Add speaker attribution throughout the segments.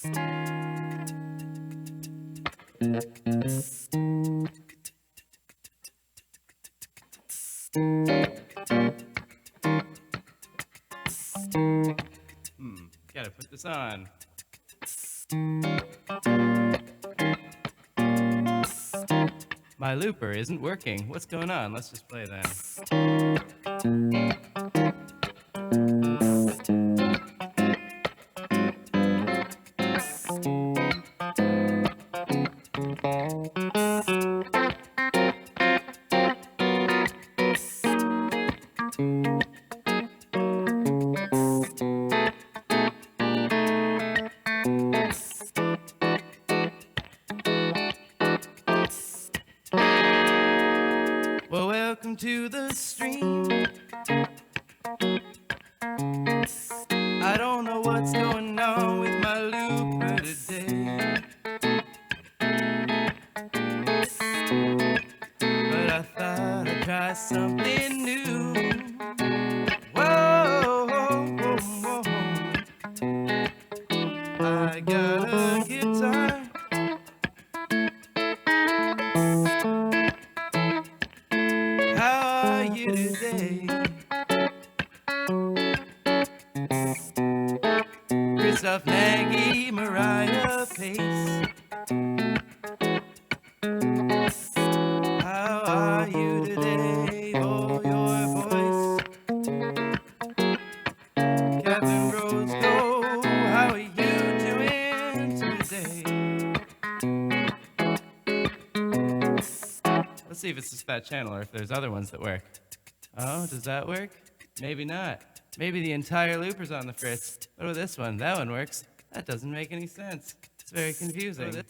Speaker 1: Gotta put this on. My looper isn't working. What's going on? Let's just play then. Well, welcome to the stream. I don't know what's going on with my looper today, but I thought I'd try something new. Whoa, whoa, whoa, whoa. I got a guitar. How are you today? Christoph Nagy, Mariah Pace. How are you today? Oh, your voice. Catherine Rhodes, go. How are you doing today? Let's see if it's just that channel or if there's other ones that work. Oh, does that work? Maybe not. Maybe the entire looper's on the fritz. What about this one? That one works. That doesn't make any sense. It's very confusing.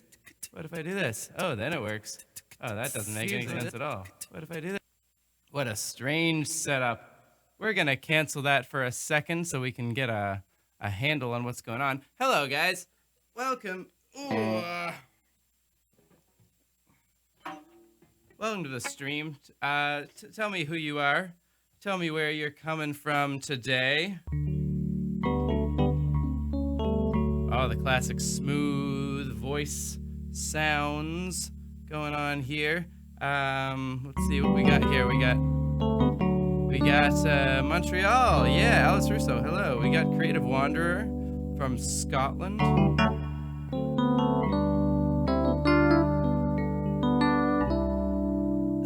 Speaker 1: What if I do this? Oh, then it works. Oh, that doesn't make any sense at all. What if I do this? What a strange setup. We're gonna cancel that for a second so we can get a handle on what's going on. Hello, guys. Welcome. Welcome to the stream. Tell me who you are. Tell me where you're coming from today. Oh, the classic smooth voice sounds going on here. Let's see what we got here. We got Montreal. Yeah, Alice Russo. Hello. We got Creative Wanderer from Scotland.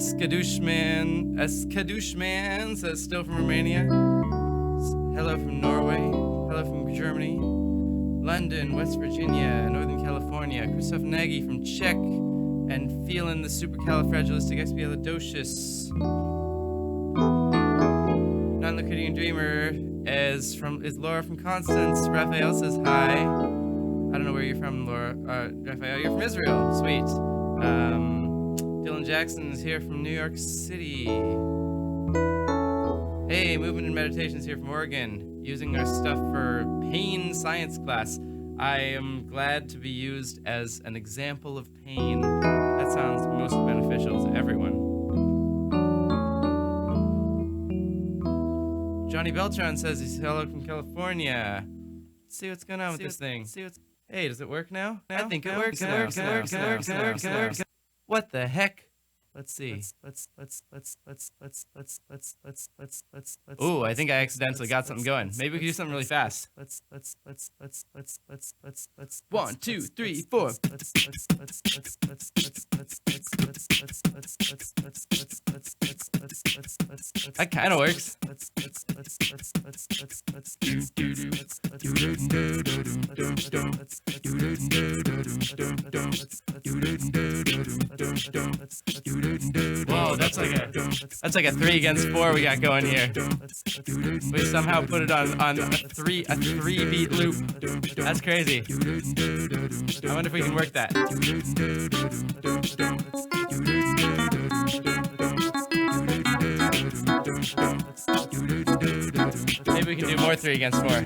Speaker 1: Skadooshman says still from Romania. Hello from Norway. Hello from Germany. London, West Virginia, Northern California. Christoph Nagy from Czech and feeling the supercalifragilisticexpialidocious. Non-Liquidian Dreamer is Laura from Constance. Raphael says hi. I don't know where you're from, Laura. Raphael, you're from Israel. Sweet. Dylan Jackson is here from New York City. Hey, Movement and Meditation's here from Oregon, using our stuff for pain science class. I am glad to be used as an example of pain. That sounds most beneficial to everyone. Johnny Beltran says he's hello from California. Let's see what's going on with this thing. Hey, does it work now? I think it works now. What the heck? Let's see. Ooh, I think I accidentally got something going. Maybe we can do something really fast. 1, 2, 3, 4. That kind of works. Whoa, that's like a 3 against 4 we got going here. We somehow put it on a 3-beat loop. That's crazy. I wonder if we can work that. Maybe we can do more 3 against 4.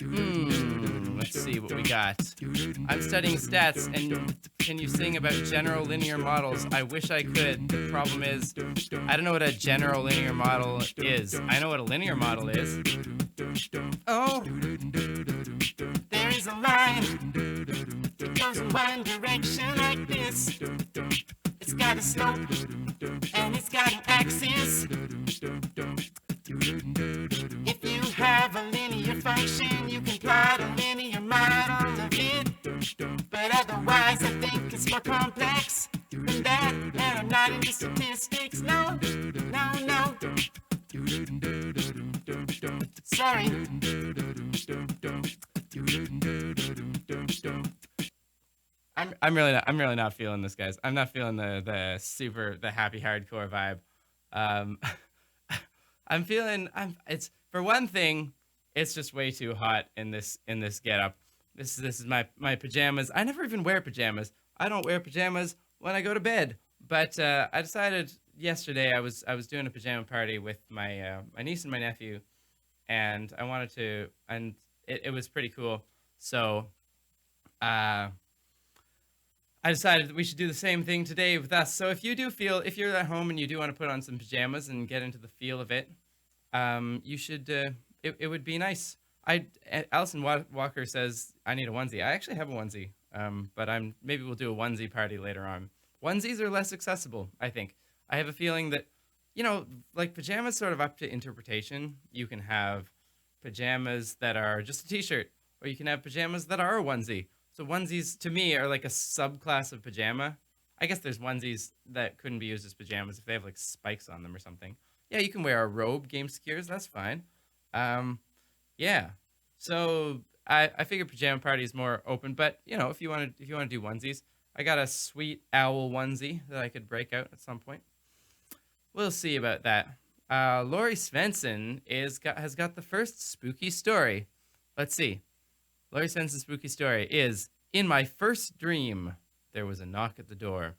Speaker 1: Let's see what we got. I'm studying stats, and can you sing about general linear models? I wish I could. The problem is, I don't know what a general linear model is. I know what a linear model is. Oh, there is a line. It goes in one direction like this. It's got a slope, and it's got an axis. If you have a linear function, you can plot a linear model of it. But otherwise, I think it's more complex than that. And I'm not into statistics, no. Sorry. I'm really not feeling this, guys. I'm not feeling the happy hardcore vibe. It's for one thing, it's just way too hot in this getup. This is my pajamas. I never even wear pajamas. I don't wear pajamas when I go to bed. But I decided yesterday I was doing a pajama party with my niece and my nephew, and I wanted to, and it was pretty cool. So I decided that we should do the same thing today with us. So if you're at home and you do want to put on some pajamas and get into the feel of it, you should. It would be nice. Allison Walker says I need a onesie. I actually have a onesie, but maybe we'll do a onesie party later on. Onesies are less accessible, I think. I have a feeling that, like pajamas sort of up to interpretation. You can have pajamas that are just a t-shirt, or you can have pajamas that are a onesie. So onesies, to me, are like a subclass of pajama. I guess there's onesies that couldn't be used as pajamas if they have like spikes on them or something. Yeah, you can wear a robe, game secures, that's fine. Yeah. So I figure pajama party is more open, but if you want to do onesies, I got a sweet owl onesie that I could break out at some point. We'll see about that. Lori Svensson has got the first spooky story. Let's see. Lori Svensson's spooky story is, in my first dream, there was a knock at the door.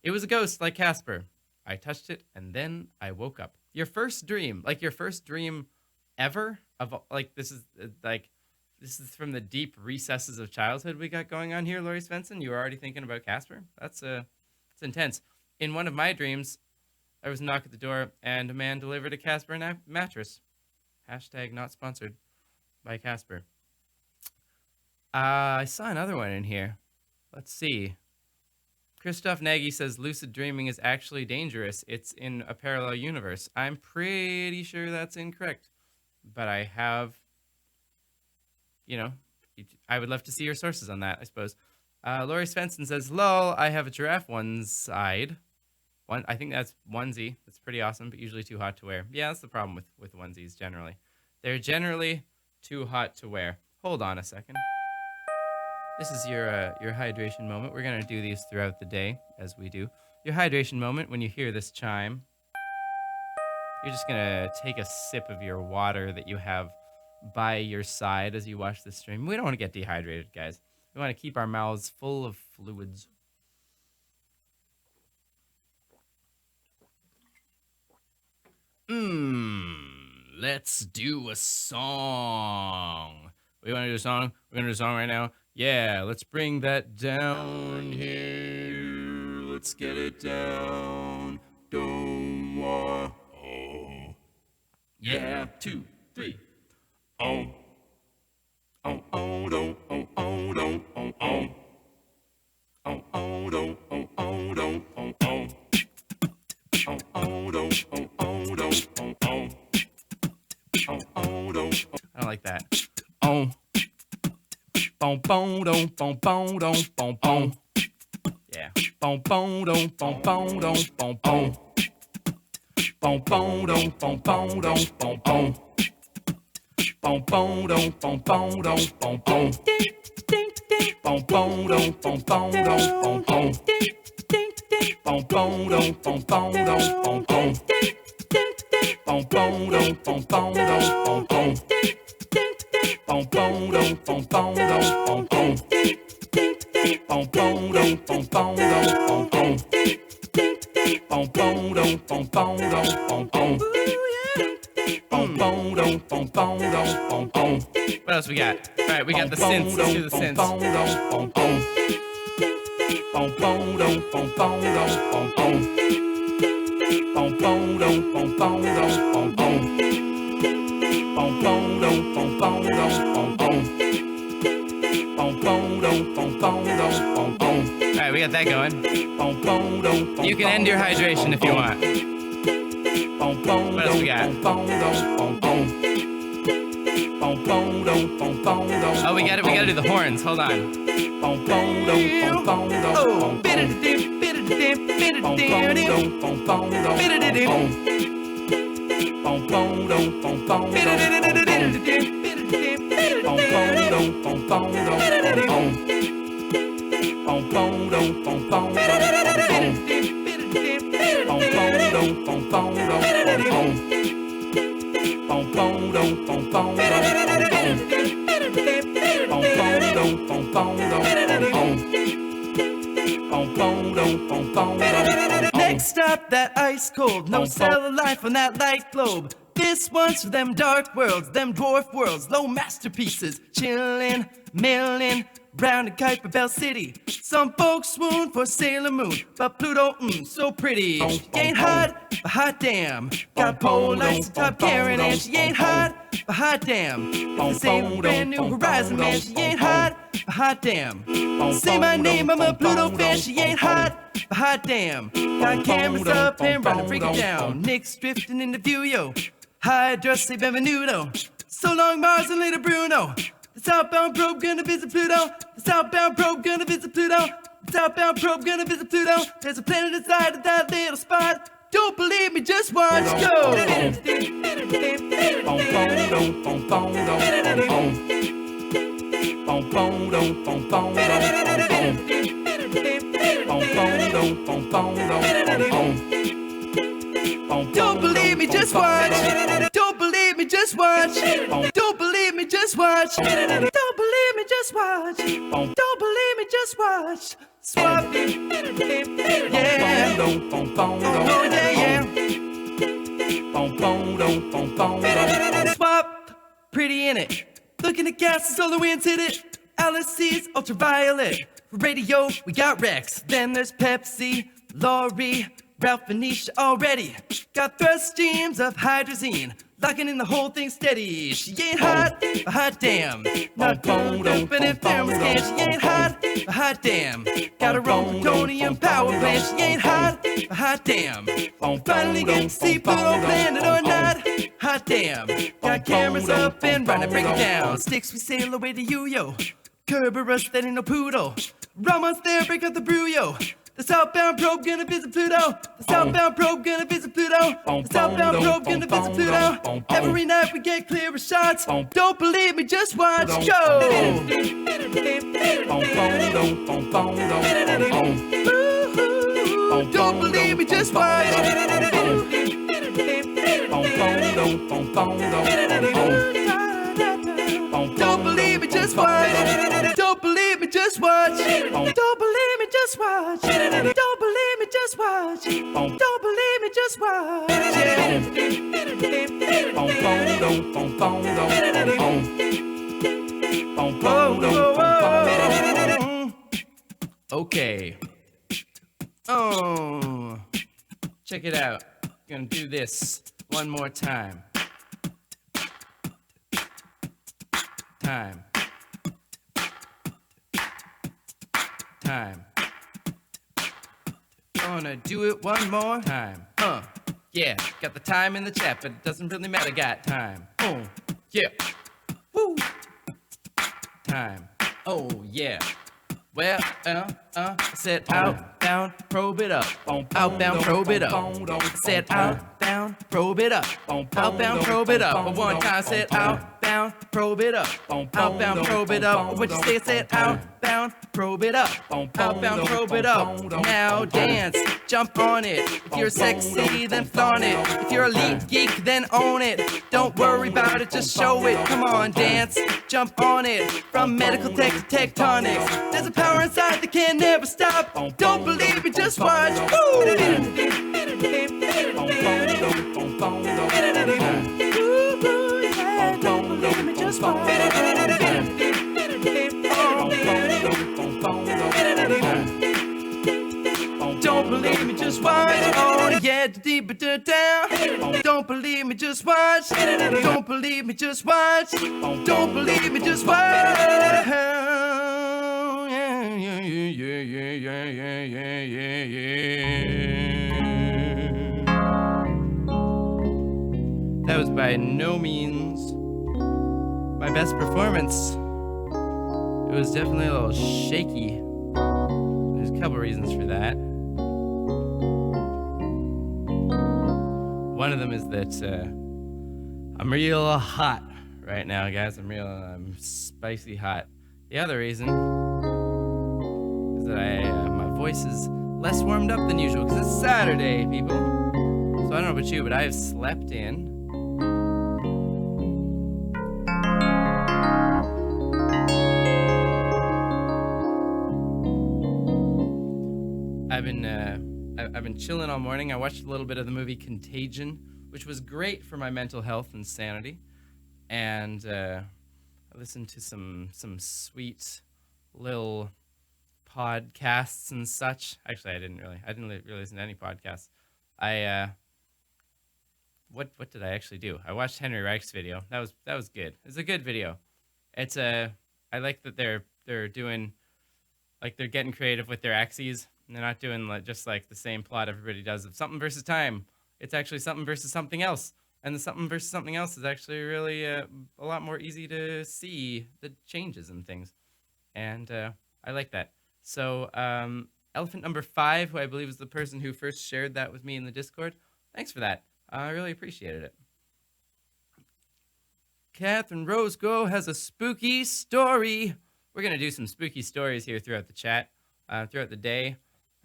Speaker 1: It was a ghost like Casper. I touched it, and then I woke up. Your first dream ever? This is from the deep recesses of childhood we got going on here, Lori Svensson. You were already thinking about Casper? That's intense. In one of my dreams, there was a knock at the door, and a man delivered a Casper mattress. # not sponsored by Casper. I saw another one in here. Let's see. Christoph Nagy says lucid dreaming is actually dangerous. It's in a parallel universe. I'm pretty sure that's incorrect. But I have, I would love to see your sources on that, I suppose. Lori Svensson says, lol, I have a giraffe one side. I think that's onesie. That's pretty awesome, but usually too hot to wear. Yeah, that's the problem with onesies generally. They're generally too hot to wear. Hold on a second. This is your hydration moment. We're going to do these throughout the day, as we do. Your hydration moment, when you hear this chime, you're just going to take a sip of your water that you have by your side as you watch this stream. We don't want to get dehydrated, guys. We want to keep our mouths full of fluids. Let's do a song. We want to do a song? We're going to do a song right now? Yeah, let's bring that down here. Let's get it down. Don't want. Oh. Yeah, 2, 3. Oh. Oh, oh, don't. Oh, oh, don't. Oh, oh. Oh, oh, don't. Oh, oh, don't. Oh, oh. Oh, oh, don't. Oh, oh, don't. Oh, oh. Oh, oh, don't. I don't like that. Oh. Boom, boom, boom, boom, boom, boom, boom, boom. Yeah. Boom, boom, boom, boom, boom, boom, boom, boom. Boom, boom, boom, boom, boom, boom, boom, boom. Boom, boom, boom, boom, boom, boom, boom, boom. Boom, boom, boom, boom, boom, boom, boom, boom. Boom, boom, boom, boom, boom, boom, boom. Boom, boom, boom, boom, boom, boom, boom. Boom, boom, boom, boom, boom, boom, boom. Boom, boom, boom, boom, boom, boom, boom. Boom, boom, boom, boom, boom, boom, boom. What else we got? All right, we got the synths. Let's do the synths. All right, we got that going. You can end your hydration if you want. What else we got? Oh, we gotta do the horns. Hold on. Next up, that ice cold, no cellular life on that light globe. This one's for them dark worlds, them dwarf worlds, low masterpieces, chillin', millin', round in Kuiper Bell City. Some folks swoon for Sailor Moon, but Pluto, so pretty. She ain't hot, but hot damn. Got pole lights, top Karen, and she ain't hot, but hot damn. It's the same brand new Horizon, man, she ain't hot, but hot damn. Say my name, I'm a Pluto fan, she ain't hot, but hot damn. Got cameras up and running, break it down. Nick's drifting in the view, yo. Hydra, say benvenuto. So long, Mars, and later, Bruno. The southbound probe gonna visit Pluto. The southbound probe gonna visit Pluto. The southbound probe gonna visit Pluto. There's a planet inside of that little spot. Don't believe me, just watch. Go! Don't believe me, just watch. Don't believe me, just watch. Don't believe me, just watch. Don't believe me, just watch. Don't believe me, just watch. Swap. Yeah. Oh, yeah, yeah. Swap. Pretty in it. Looking at gas, solar winds hit it. LSC's ultraviolet. For radio, we got Rex. Then there's Pepsi, Lori, Ralph Venetia already. Got thrust streams of hydrazine, locking in the whole thing steady. She ain't hot, but hot damn. Not cold open in thermoscan. She ain't hot, but hot damn. Got her own plutonium power plant. She ain't hot, but hot damn. Finally get to see Pluto planet or not. Hot damn. Got cameras up and running, break it down. Sticks we sail away to you, yo. Kerberos, that ain't no poodle. Ramon's there, break up the brew, yo. The southbound probe gonna visit Pluto. The southbound probe gonna visit Pluto. The southbound probe gonna visit Pluto. Every night we get clearer shots. Don't believe me, just watch. Go! Don't believe me, just watch. Don't believe me, just watch. Don't believe me, just watch. Don't believe me, just watch. Don't believe me, just watch. Don't believe me, just watch. Okay. Oh, check it out. Gonna do this one more time. Time. Gonna do it one more time. Yeah, got the time in the chat, but it doesn't really matter. Got time. Yeah. Woo. Time. Oh, yeah. Well, I said outbound, probe it up. Outbound, probe it up. I said outbound, probe it up. Outbound, probe it up. One time I said outbound, probe it up. Outbound, probe it up. What'd you say? I said outbound, probe it up. Outbound, probe it up. Now dance, jump on it. If you're sexy, then flaunt it. If you're a lead geek, then own it. Don't worry about it, just show it. Come on, dance, jump on it. From medical tech to tectonics, there's a power inside that can never stop. Don't believe me, just watch. Woo!
Speaker 2: just watch. Don't believe me, just watch. Oh, yeah, deep it down. Don't believe me, just watch. Don't believe me, just watch. Don't believe me, just watch. That was by no means my best performance. It was definitely a little shaky. There's a couple reasons for that. One of them is that I'm real hot right now, guys. I'm spicy hot. The other reason is that my voice is less warmed up than usual because it's Saturday, people. So I don't know about you, but I have slept in. I've been chilling all morning. I watched a little bit of the movie Contagion, which was great for my mental health and sanity. And I listened to some sweet little podcasts and such. Actually, I didn't really listen to any podcasts. What did I actually do? I watched Henry Reich's video. That was good. It's a good video. It's I like that they're doing, like, they're getting creative with their axes. And they're not doing just like the same plot everybody does of something versus time. It's actually something versus something else. And the something versus something else is actually really a lot more easy to see the changes and things. And I like that. So Elephant number 5, who I believe is the person who first shared that with me in the Discord, thanks for that. I really appreciated it. Catherine Roscoe has a spooky story. We're going to do some spooky stories here throughout the chat, throughout the day.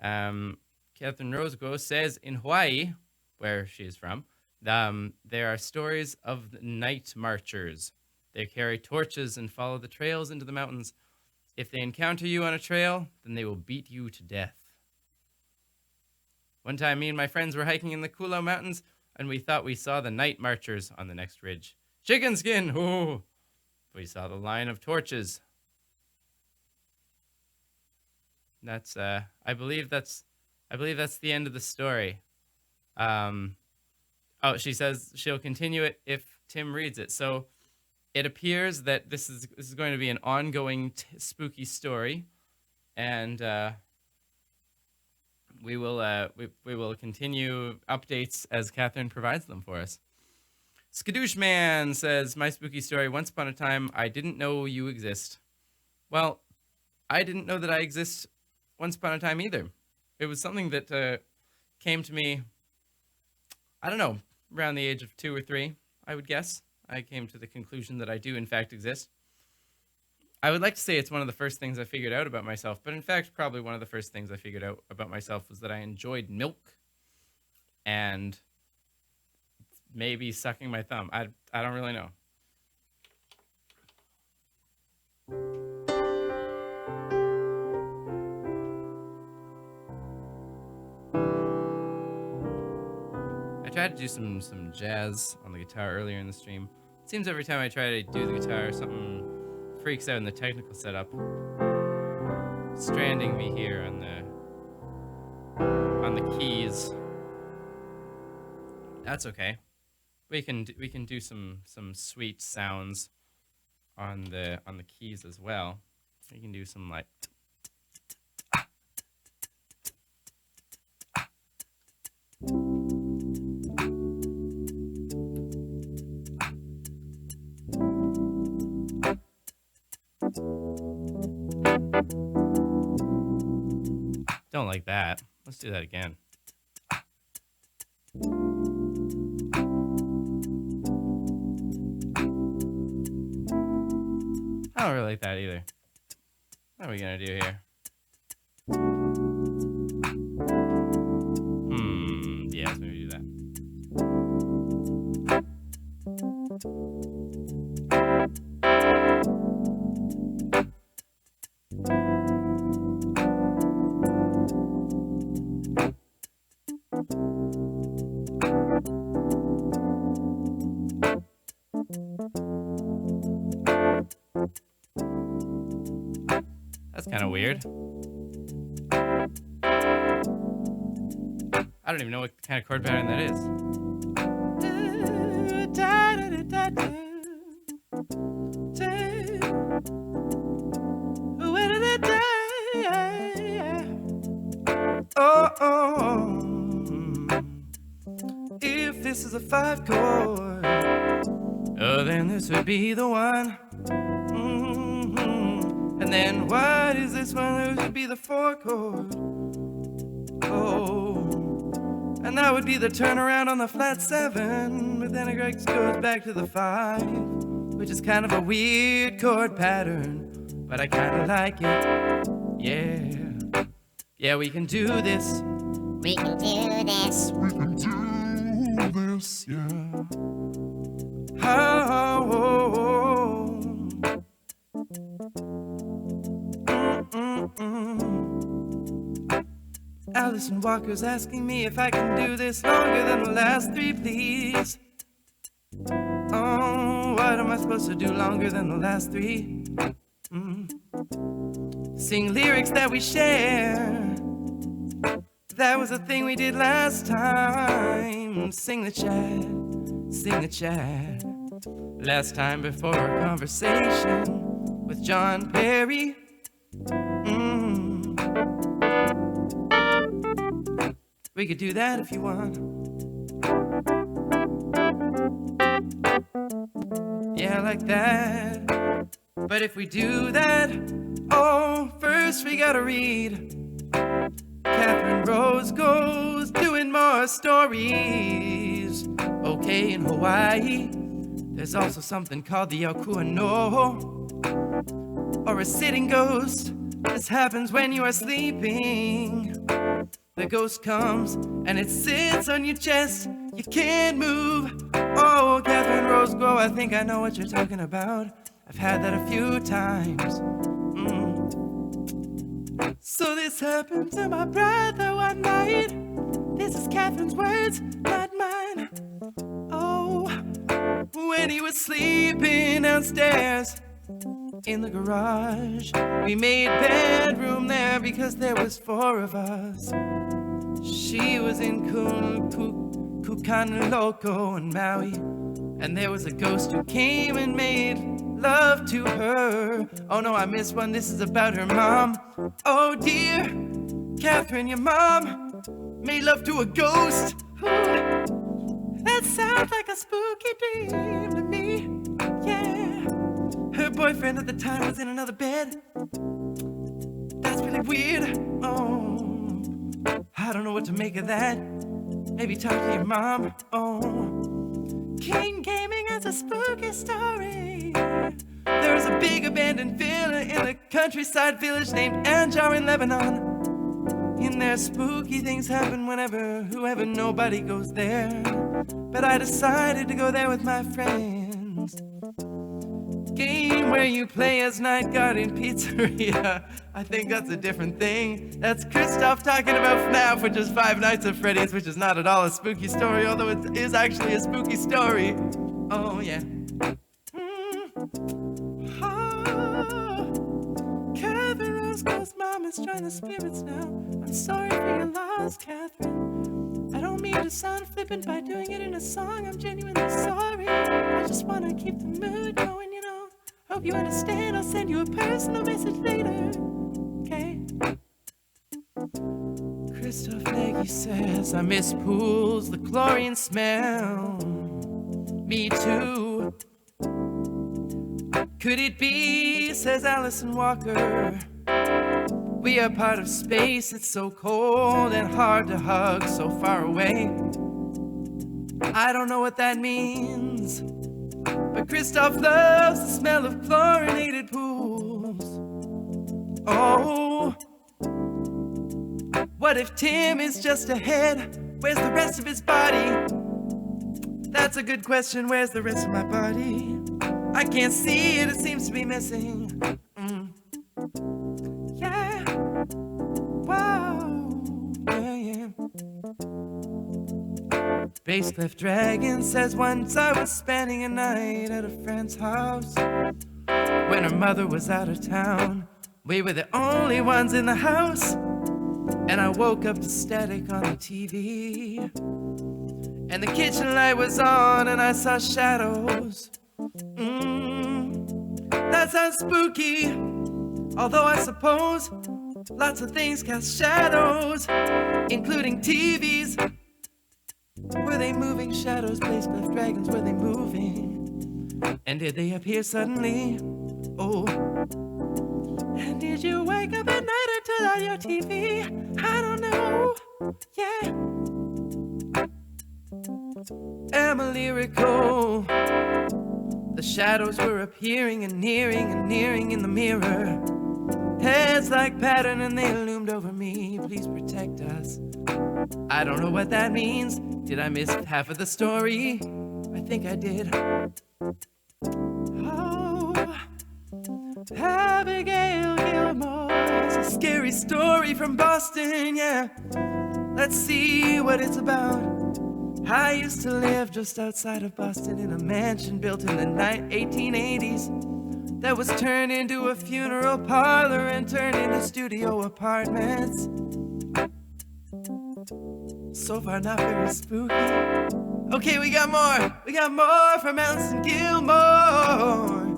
Speaker 2: Catherine Roscoe says in Hawaii, where she is from, there are stories of the night marchers. They carry torches and follow the trails into the mountains. If they encounter you on a trail, then they will beat you to death. One time, me and my friends were hiking in the Kulo Mountains, and we thought we saw the night marchers on the next ridge. Chicken skin! Ooh! We saw the line of torches. That's I believe that's the end of the story. Oh, she says she'll continue it if Tim reads it. So it appears that this is going to be an ongoing spooky story, and we will continue updates as Catherine provides them for us. Skadoosh Man says, my spooky story, once upon a time, I didn't know you exist. Well, I didn't know that I exist once upon a time either. It was something that came to me, I don't know, around the age of 2 or 3, I would guess. I came to the conclusion that I do, in fact, exist. I would like to say it's one of the first things I figured out about myself, but in fact, probably one of the first things I figured out about myself was that I enjoyed milk and maybe sucking my thumb. I don't really know. I tried to do some jazz on the guitar earlier in the stream. It seems every time I try to do the guitar, something freaks out in the technical setup, stranding me here on the keys. That's okay. We can do some sweet sounds on the keys as well. We can do some like. Don't like that. Let's do that again. I don't really like that either. What are we gonna do here? Yeah, let's maybe do that. kind of weird. I don't even know what kind of chord pattern that is.
Speaker 1: Oh, if this is a 5 chord, oh, then this would be the one. And then what is this one? This would be the 4 chord. Oh, and that would be the turnaround on the flat 7. But then it goes back to the 5, which is kind of a weird chord pattern, but I kind of like it. Yeah. Yeah, we can do this.
Speaker 3: We can do this.
Speaker 1: We can do this, yeah. Oh. Allison Walker's asking me if I can do this longer than the last 3, please. Oh, what am I supposed to do longer than the last 3? Sing lyrics that we share. That was a thing we did last time. Sing the chat, sing the chat. Last time before our conversation with John Perry. We could do that if you want. Yeah, like that. But if we do that, oh, first we gotta read Catherine Rose Goes doing more stories. Okay, in Hawaii, there's also something called the Okuano, or a sitting ghost. This happens when you are sleeping. The ghost comes and it sits on your chest. You can't move. Oh, Catherine Rose Go, I think I know what you're talking about. I've had that a few times. So this happened to my brother one night. This is Catherine's words, not mine. Oh, when he was sleeping downstairs in the garage, we made bedroom there because there was 4 of us. She was in Kukaniloko in Maui, and there was a ghost who came and made love to her. Oh no, I missed one. This is about her mom. Oh dear, Catherine, your mom made love to a ghost. Ooh, that sounds like a spooky dream to me. Yeah, her boyfriend at the time was in another bed. That's really weird. Oh, I don't know what to make of that. Maybe talk to your mom. Oh, King Gaming has a spooky story. There was a big abandoned villa in the countryside village named Anjar in Lebanon. In there, spooky things happen whoever, nobody goes there. But I decided to go there with my friends. Game where you play as night guard in pizzeria. I think that's a different thing. That's Christoph talking about FNAF, which is Five Nights at Freddy's, which is not at all a spooky story, although it is actually a spooky story. Oh, yeah. Catherine Rose Goes mom is trying the spirits now. I'm sorry for your loss, Catherine. I don't mean to sound flippant by doing it in a song. I'm genuinely sorry. I just want to keep the mood going, you know. Hope you understand. I'll send you a personal message later. Okay? Christoph Nagy says, I miss pools, the chlorine smell. Me too. Could it be, says Allison Walker, we are part of space, it's so cold and hard to hug so far away. I don't know what that means, but Christoph loves the smell of chlorinated pools. Oh, what if Tim is just a head? Where's the rest of his body? That's a good question, where's the rest of my body? I can't see it, it seems to be missing. Yeah, wow, yeah. Bass Cliff Dragon says, once I was spending a night at a friend's house when her mother was out of town. We were the only ones in the house, and I woke up to static on the TV. And the kitchen light was on, and I saw shadows. That sounds spooky, although I suppose lots of things cast shadows, including TVs. Were they moving shadows? Spacecraft dragons, were they moving? And did they appear suddenly? Oh. And did you wake up at night and turn on your TV? I don't know. Yeah. Am I lyrical? The shadows were appearing and nearing in the mirror. Heads like pattern and they loomed over me. Please protect us. I don't know what that means. Did I miss half of the story? I think I did. Oh, Abigail Gilmore's a scary story from Boston, yeah. Let's see what it's about. I used to live just outside of Boston in a mansion built in the 1880s that was turned into a funeral parlor and turned into studio apartments. So far, not very spooky. Okay, we got more from Alison Gilmore.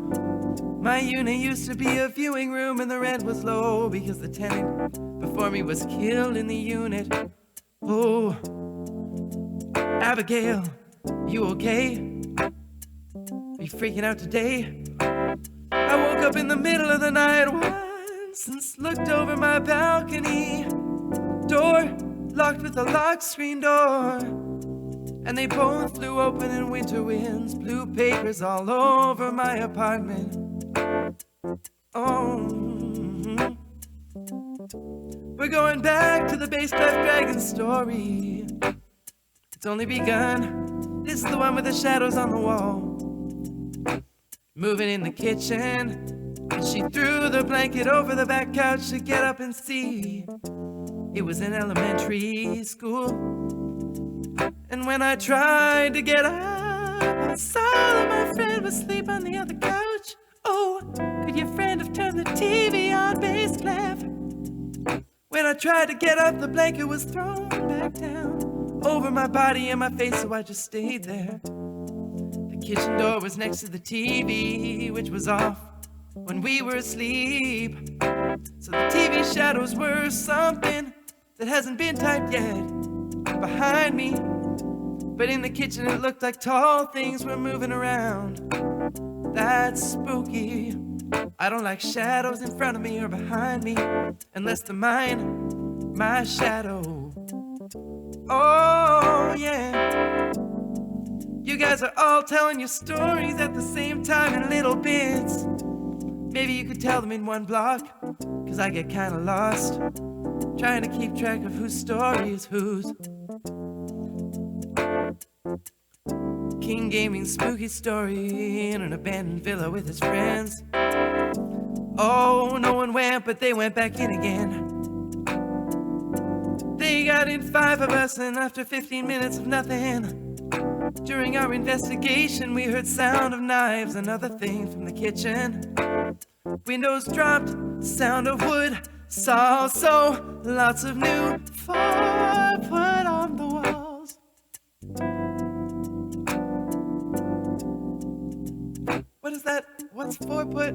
Speaker 1: My unit used to be a viewing room and the rent was low because the tenant before me was killed in the unit. Oh, Abigail, you okay? Are you freaking out today? I woke up in the middle of the night once and looked over my balcony. Door locked with a locked screen door, and they both flew open and winter winds blew papers all over my apartment. Oh, we're going back to the Basecliff Dragon story. It's only begun. This is the one with the shadows on the wall. Moving in the kitchen, and she threw the blanket over the back couch to get up and see. It was in elementary school. And when I tried to get up, I saw that my friend was asleep on the other couch. Oh, could your friend have turned the TV on, Basecliff? When I tried to get up, the blanket was thrown back down over my body and my face, so I just stayed there. The kitchen door was next to the TV, which was off when we were asleep. So the TV shadows were something that hasn't been typed yet behind me. But in the kitchen it looked like tall things were moving around. That's spooky. I don't like shadows in front of me or behind me, unless they're mine, my shadow. Oh yeah. You guys are all telling your stories at the same time in little bits. Maybe you could tell them in one block, cause I get kinda lost trying to keep track of whose story is whose. King Gaming's spooky story in an abandoned villa with his friends. Oh, no one went, but they went back in again. They got in 5 of us, and after 15 minutes of nothing, during our investigation, we heard sound of knives and other things from the kitchen. Windows dropped, sound of wood, saw also lots of new 4-foot on the walls. What is that? What's 4-foot?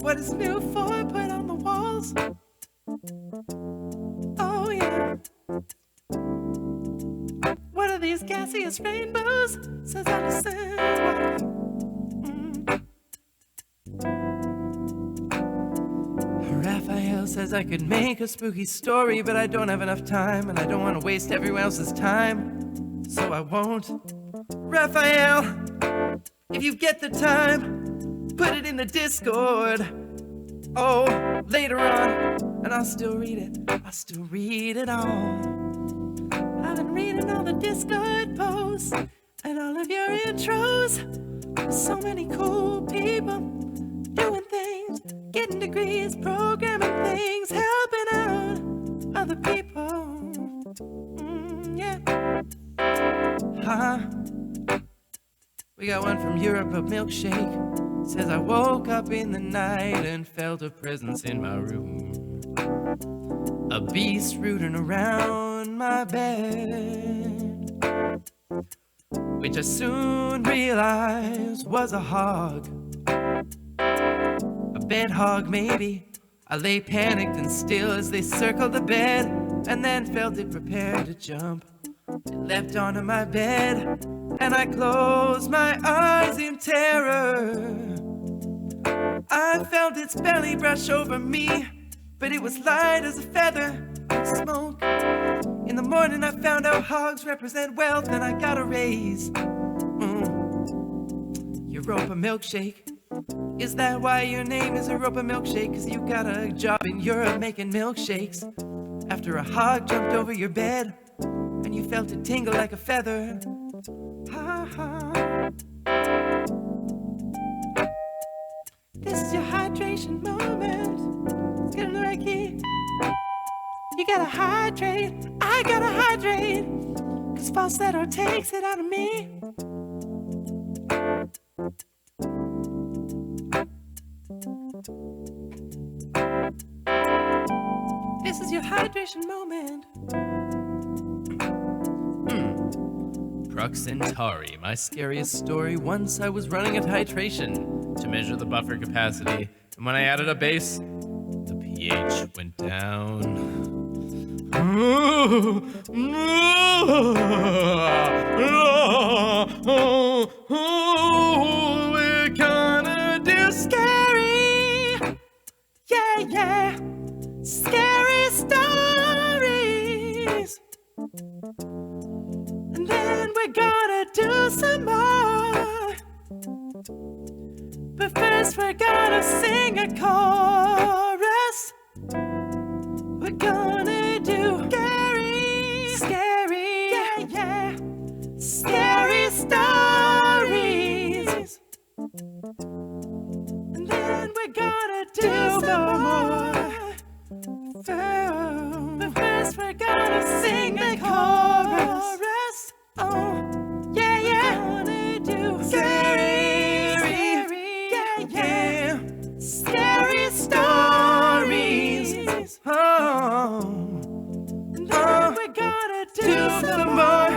Speaker 1: What is new 4-foot on the walls? Oh yeah. What are these gaseous rainbows? Says Allison. Raphael says I could make a spooky story, but I don't have enough time, and I don't want to waste everyone else's time, so I won't. Raphael, if you get the time, put it in the Discord. Oh, later on, and I'll still read it. I'll still read it all. I've been reading all the Discord posts and all of your intros. So many cool people doing things, getting degrees, programming things, helping out other people. Yeah. We got one from Europe, a milkshake. Says I woke up in the night and felt a presence in my room. A beast rooting around my bed, which I soon realized was a hog. A bed hog, maybe. I lay panicked and still as they circled the bed, and then felt it prepare to jump. It leapt onto my bed, and I closed my eyes in terror. I felt its belly brush over me, but it was light as a feather and smoke. In the morning I found out hogs represent wealth, and I got a raise. Europa milkshake. Is that why your name is Europa milkshake? 'Cause you got a job in Europe making milkshakes. After a hog jumped over your bed, and you felt it tingle like a feather. Ha ha. This is your hydration moment. Let's get in the right key. You gotta hydrate, I gotta hydrate, 'cause falsetto takes it out of me. This is your hydration moment. Centauri, my scariest story. Once I was running a titration to measure the buffer capacity, and when I added a base, the pH went down. We're gonna do scary, yeah, scary stories. And then we're gonna do some more. But first we're gonna sing a chorus. We're gonna do scary, yeah, scary stories. And then we're gonna do some more. But first we're gonna sing the chorus. Oh, yeah, gonna do scary, yeah, scary stories. Oh, and then we're gonna do some more.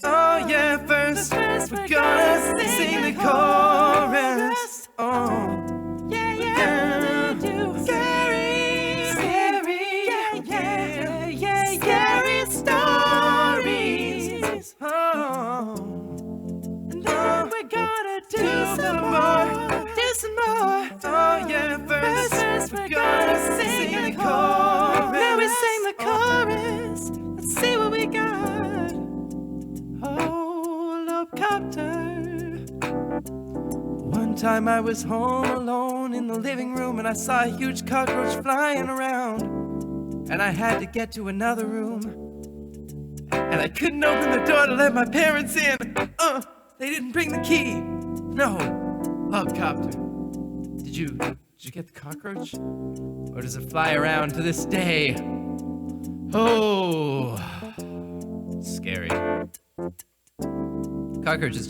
Speaker 1: Oh, yeah, first we're gonna sing the chorus. Oh, yeah, do scary, yeah, scary stories. Oh, and then we're gonna do some more. Oh, yeah, first we're gonna sing the chorus. Now we sing the chorus. Let's see what we got. Holocopter. One time I was home alone in the living room, and I saw a huge cockroach flying around, and I had to get to another room, and I couldn't open the door to let my parents in. They didn't bring the key. No, Hubcopter. Did you get the cockroach? Or does it fly around to this day? Oh, scary. Cockroaches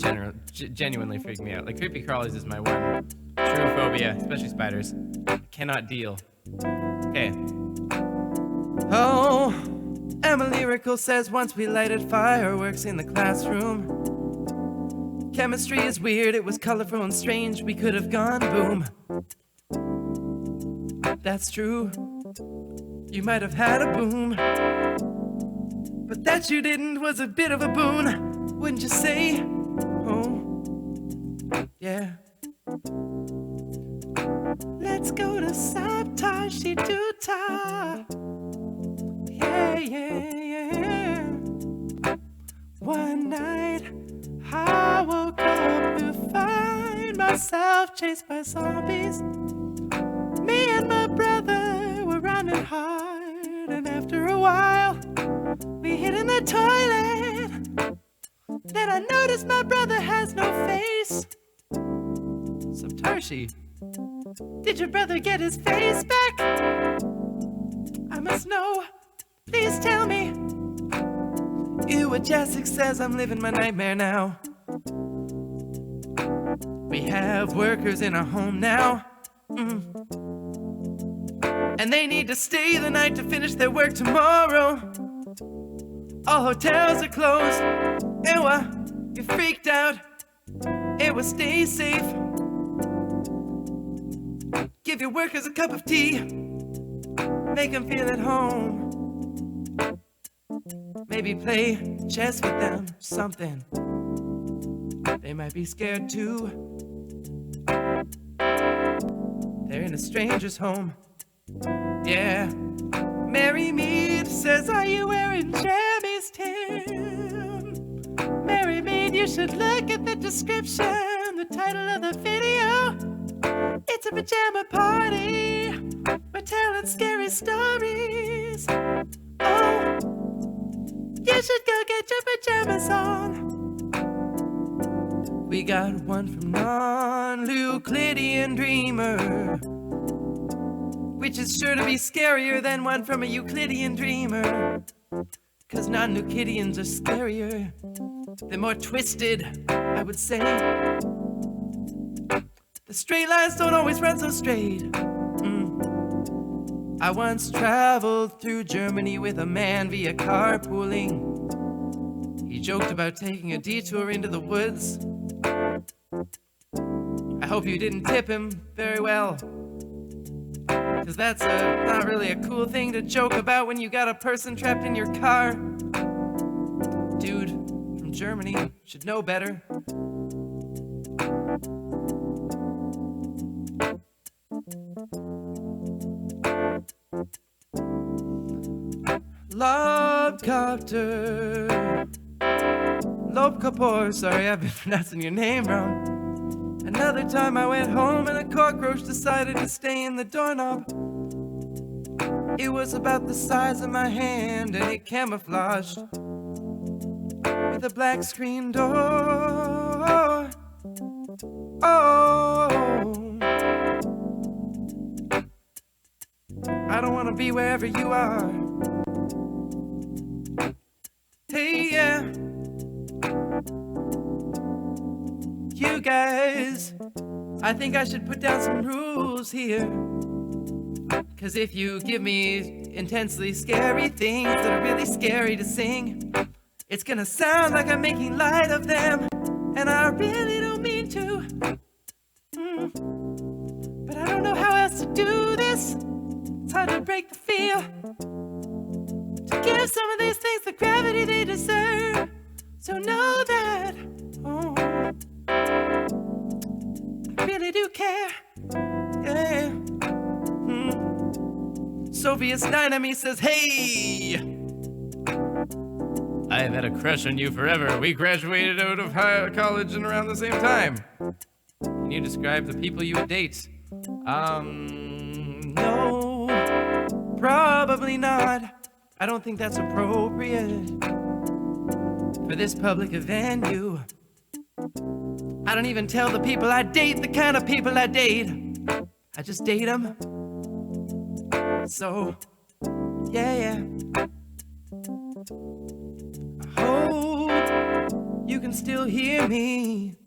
Speaker 1: genuinely freak me out. Like, creepy crawlies is my one true phobia, especially spiders. Cannot deal. Okay. Oh, Emily Lyrical says once we lighted fireworks in the classroom. Chemistry is weird, it was colorful and strange, we could have gone boom. That's true, you might have had a boom, but that you didn't was a bit of a boon, wouldn't you say? Oh, yeah. Let's go to Sabtashi Duta. Yeah. One night I woke up to find myself chased by zombies. Me and my brother were running hard, and after a while we hid in the toilet. Then I noticed my brother has no face. Sabtashi, did your brother get his face back? I must know, please tell me. Ew, what Jessica says, I'm living my nightmare now. We have workers in our home now. And they need to stay the night to finish their work tomorrow. All hotels are closed. Ewa, you're freaked out. Ewa, stay safe. Give your workers a cup of tea. Make them feel at home. Maybe play chess with them, something. They might be scared too. They're in a stranger's home. Yeah. Mary Mead says, are you wearing jammies, Tim? Mary Mead, you should look at the description, the title of the video. It's a pajama party. We're telling scary stories. Oh, you should go get your pajamas on. We got one from non-Euclidean dreamer, which is sure to be scarier than one from a Euclidean dreamer. 'Cause non-Euclideans are scarier. They're more twisted, I would say. The straight lines don't always run so straight. I once traveled through Germany with a man via carpooling. He joked about taking a detour into the woods. I hope you didn't tip him very well, 'cause that's not really a cool thing to joke about when you got a person trapped in your car. Dude from Germany should know better. Lobcopter. Lobcopter, sorry, I've been pronouncing your name wrong. Another time I went home and a cockroach decided to stay in the doorknob. It was about the size of my hand and it camouflaged with a black screen door. Oh, I don't want to be wherever you are. Hey, yeah. You guys, I think I should put down some rules here. 'Cause if you give me intensely scary things that are really scary to sing, it's gonna sound like I'm making light of them, and I really don't mean to. But I don't know how else to do this. It's hard to break the feel, to give some of these things the gravity they deserve. So know that, I really do care. Yeah. Soviet Dynamite says, hey, I've had a crush on you forever. We graduated out of college and around the same time. Can you describe the people you would date? No, probably not. I don't think that's appropriate for this public venue. I don't even tell the people I date the kind of people I date. I just date them. So, yeah. I hope you can still hear me.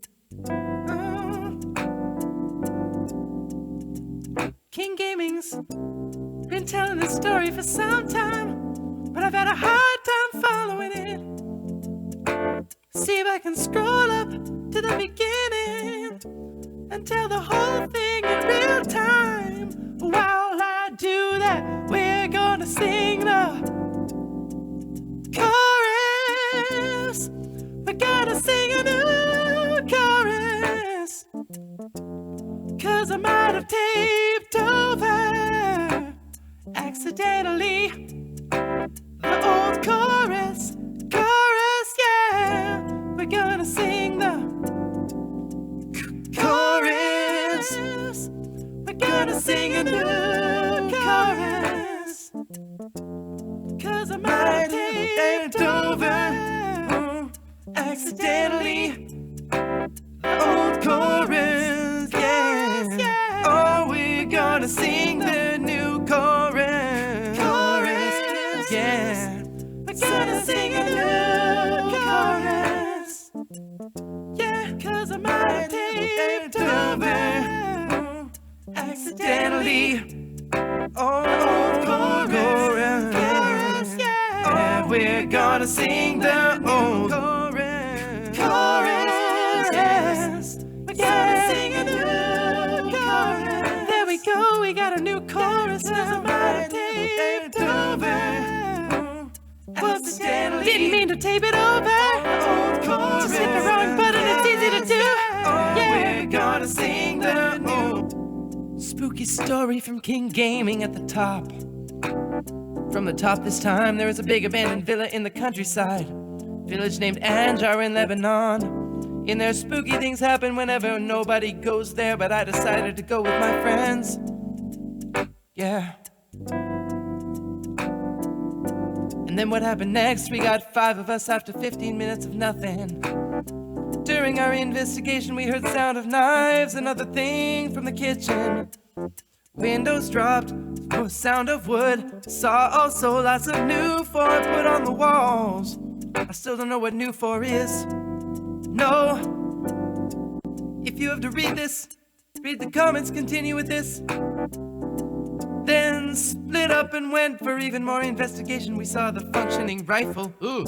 Speaker 1: King Gaming's been telling this story for some time, but I've had a hard time following it. See if I can scroll up to the beginning and tell the whole thing in real time. While I do that, we're gonna sing the chorus. We're gonna sing a new chorus, 'cause I might have taped over accidentally the old chorus, yeah. We're gonna sing the chorus. We're gonna sing a new chorus, 'cause I might have taped over accidentally the old chorus, yeah. Oh, we're gonna sing the new chorus, yeah. We're gonna sing a new chorus, yeah. 'Cause I might have taped over accidentally. Chorus, yeah. We're gonna sing the old chorus. Yes. We're gonna sing a new chorus. There we go, we got a new chorus now. Taped over. Didn't mean to tape it over. Just hit the wrong button, it's easy to do. Yeah. We're gonna sing the new spooky story from King Gaming at the top. From the top this time, there was a big abandoned villa in the countryside. Village named Anjar in Lebanon. In there, spooky things happen whenever nobody goes there, but I decided to go with my friends. Yeah. And then what happened next? We got 5 of us after 15 minutes of nothing. During our investigation, we heard the sound of knives and other things from the kitchen. Windows dropped, sound of wood. Saw also lots of new for put on the walls. I still don't know what new for is. No. If you have to read this, read the comments, continue with this. Then split up and went for even more investigation. We saw the functioning rifle. Ooh.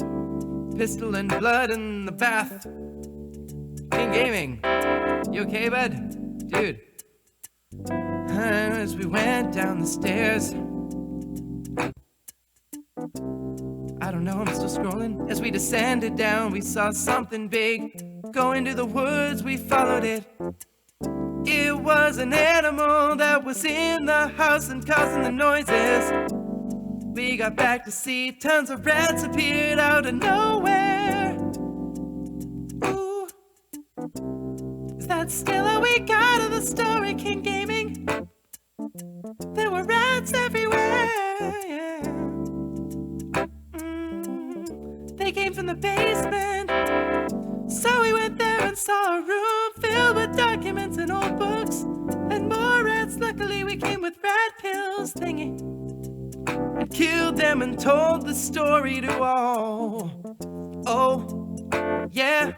Speaker 1: Pistol and blood in the bath. King Gaming. You okay, bud? Dude. As we went down the stairs, I don't know, I'm still scrolling. As we descended down, we saw something big go into the woods, we followed it. It was an animal that was in the house and causing the noises. We got back to see tons of rats appeared out of nowhere. Ooh. Is that still how we got to the story, King Gaming? There were rats everywhere, yeah. They came from the basement. So we went there and saw a room filled with documents and old books. And more rats, luckily we came with rat pills thingy. And killed them and told the story to all. Oh, yeah.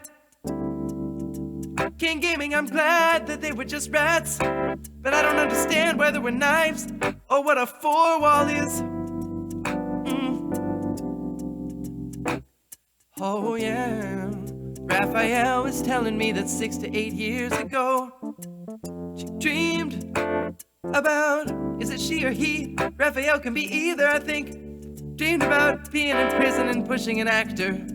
Speaker 1: King Gaming, I'm glad that they were just rats. But I don't understand whether we're knives or what a four-wall is. Oh yeah, Raphael was telling me that 6 to 8 years ago she dreamed about, is it she or he? Raphael can be either, I think. Dreamed about being in prison and pushing an actor,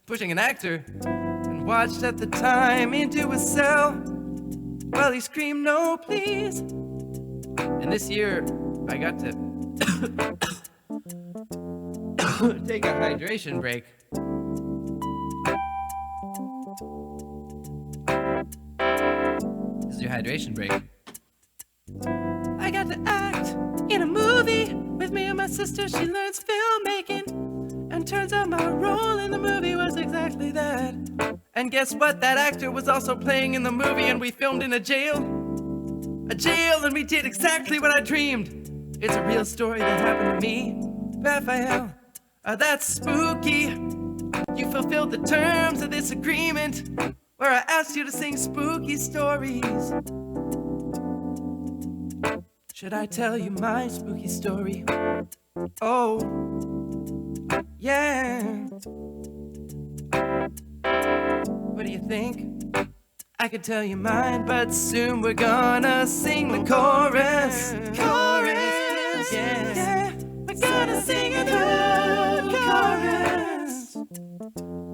Speaker 1: and watched at the time into a cell while he screamed, no please. And this year, I got to take a hydration break. This is your hydration break. I got to act in a movie with me and my sister. She learns filmmaking, and turns out my role in the movie was exactly that. And guess what? That actor was also playing in the movie, and we filmed in a jail, and we did exactly what I dreamed. It's a real story that happened to me, Raphael. That's spooky. You fulfilled the terms of this agreement, where I asked you to sing spooky stories. Should I tell you my spooky story? Oh, yeah. What do you think? I could tell you mine, but soon we're gonna sing the chorus. Chorus, yeah. We're gonna sing a new chorus.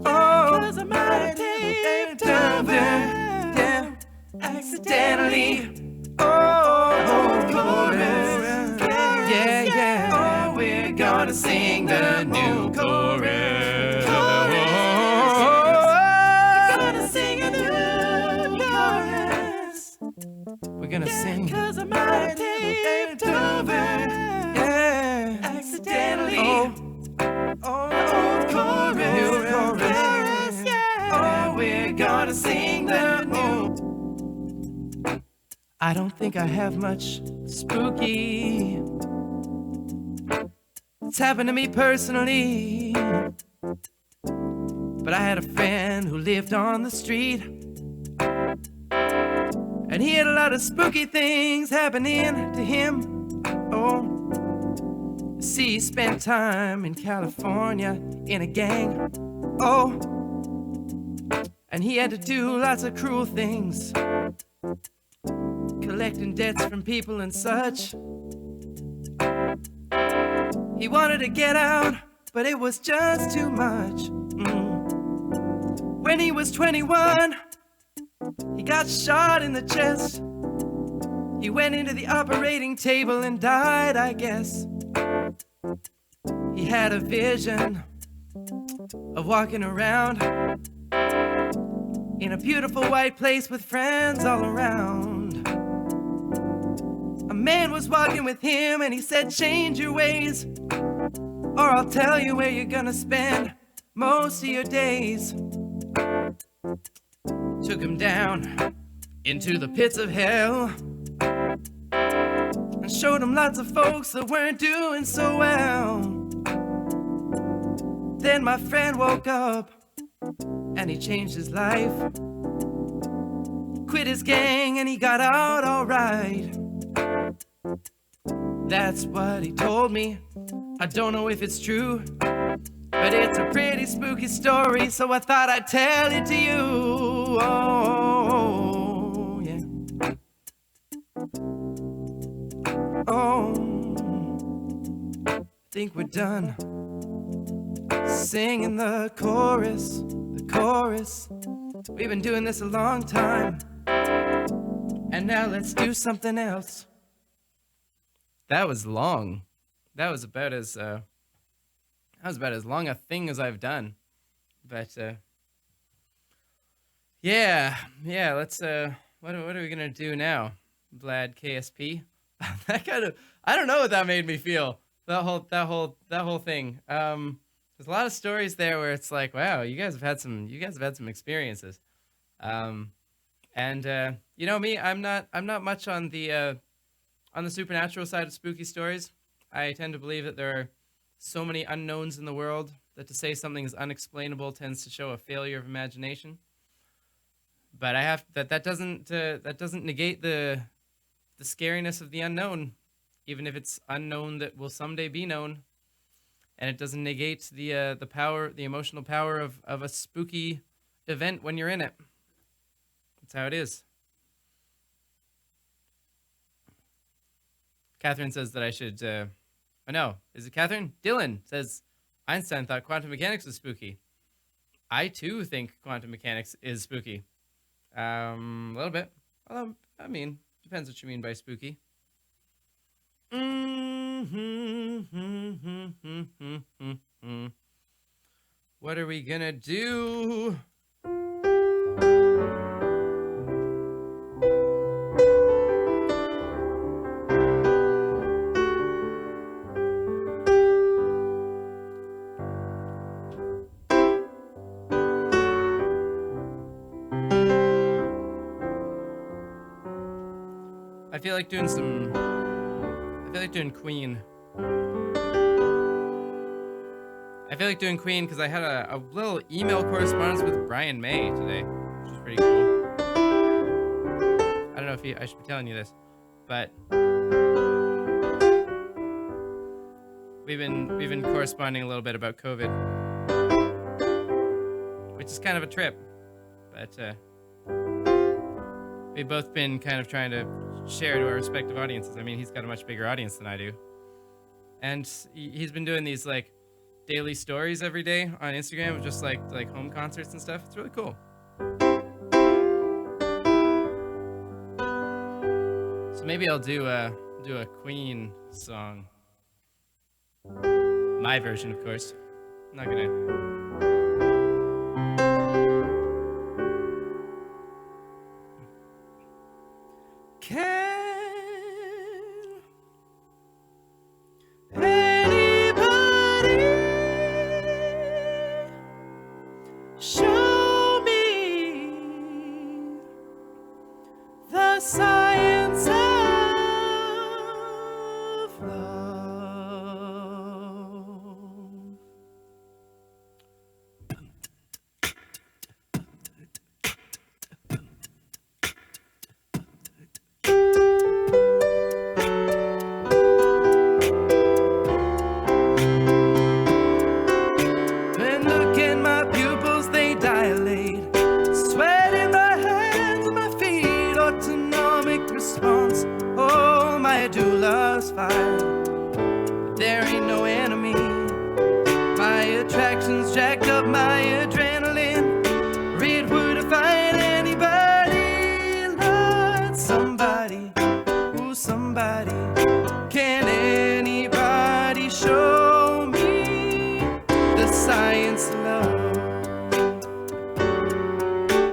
Speaker 1: Oh, 'cause I might have taped over, yeah, accidentally. Oh, chorus, yeah. Oh, we're gonna sing the new chorus. We're gonna sing a new chorus. We're gonna sing 'cause I might have taped over, yeah, accidentally. Oh, chorus, new chorus, yeah. Oh, we're gonna sing the new. I don't think I have much spooky. It's happened to me personally. But I had a friend who lived on the street. And he had a lot of spooky things happening to him. Oh, see, he spent time in California in a gang. Oh, and he had to do lots of cruel things, collecting debts from people and such. He wanted to get out, but it was just too much. When he was 21, he got shot in the chest. He went into the operating table and died, I guess. He had a vision of walking around in a beautiful white place with friends all around. A man was walking with him and he said, change your ways, or I'll tell you where you're gonna spend most of your days. Took him down into the pits of hell and showed him lots of folks that weren't doing so well. Then my friend woke up and he changed his life, quit his gang and he got out alright. That's what he told me. I don't know if it's true, but it's a pretty spooky story, so I thought I'd tell it to you. Oh, yeah. Oh, I think we're done singing the chorus, the chorus. We've been doing this a long time, and now let's do something else. That was long. That was about as long a thing as I've done. But yeah. Let's what are we gonna do now, Vlad KSP? That kind of, I don't know what that made me feel. That whole thing. There's a lot of stories there where it's like, wow, you guys have had some experiences. And you know me, I'm not much on the supernatural side of spooky stories. I tend to believe that there are so many unknowns in the world that to say something is unexplainable tends to show a failure of imagination. But I have that doesn't negate the scariness of the unknown, even if it's unknown that will someday be known. And it doesn't negate the emotional power of a spooky event when you're in it. That's how it is. Catherine says that I should. Oh no, is it Catherine? Dylan says Einstein thought quantum mechanics was spooky. I too think quantum mechanics is spooky. A little bit. Although, I mean, depends what you mean by spooky. What are we gonna do? I feel like doing Queen. I feel like doing Queen because I had a little email correspondence with Brian May today, which is pretty cool. I don't know if I should be telling you this, but we've been corresponding a little bit about COVID, which is kind of a trip, but we've both been kind of trying to share to our respective audiences. I mean, he's got a much bigger audience than I do. And he's been doing these like daily stories every day on Instagram of just like home concerts and stuff. It's really cool. So maybe I'll do a Queen song. My version, of course. I'm not gonna. Show me the science of love. I do love's fire. There ain't no enemy. My attractions jacked up my adrenaline. It would find anybody, Lord, somebody, ooh, somebody. Can anybody show me the science of love?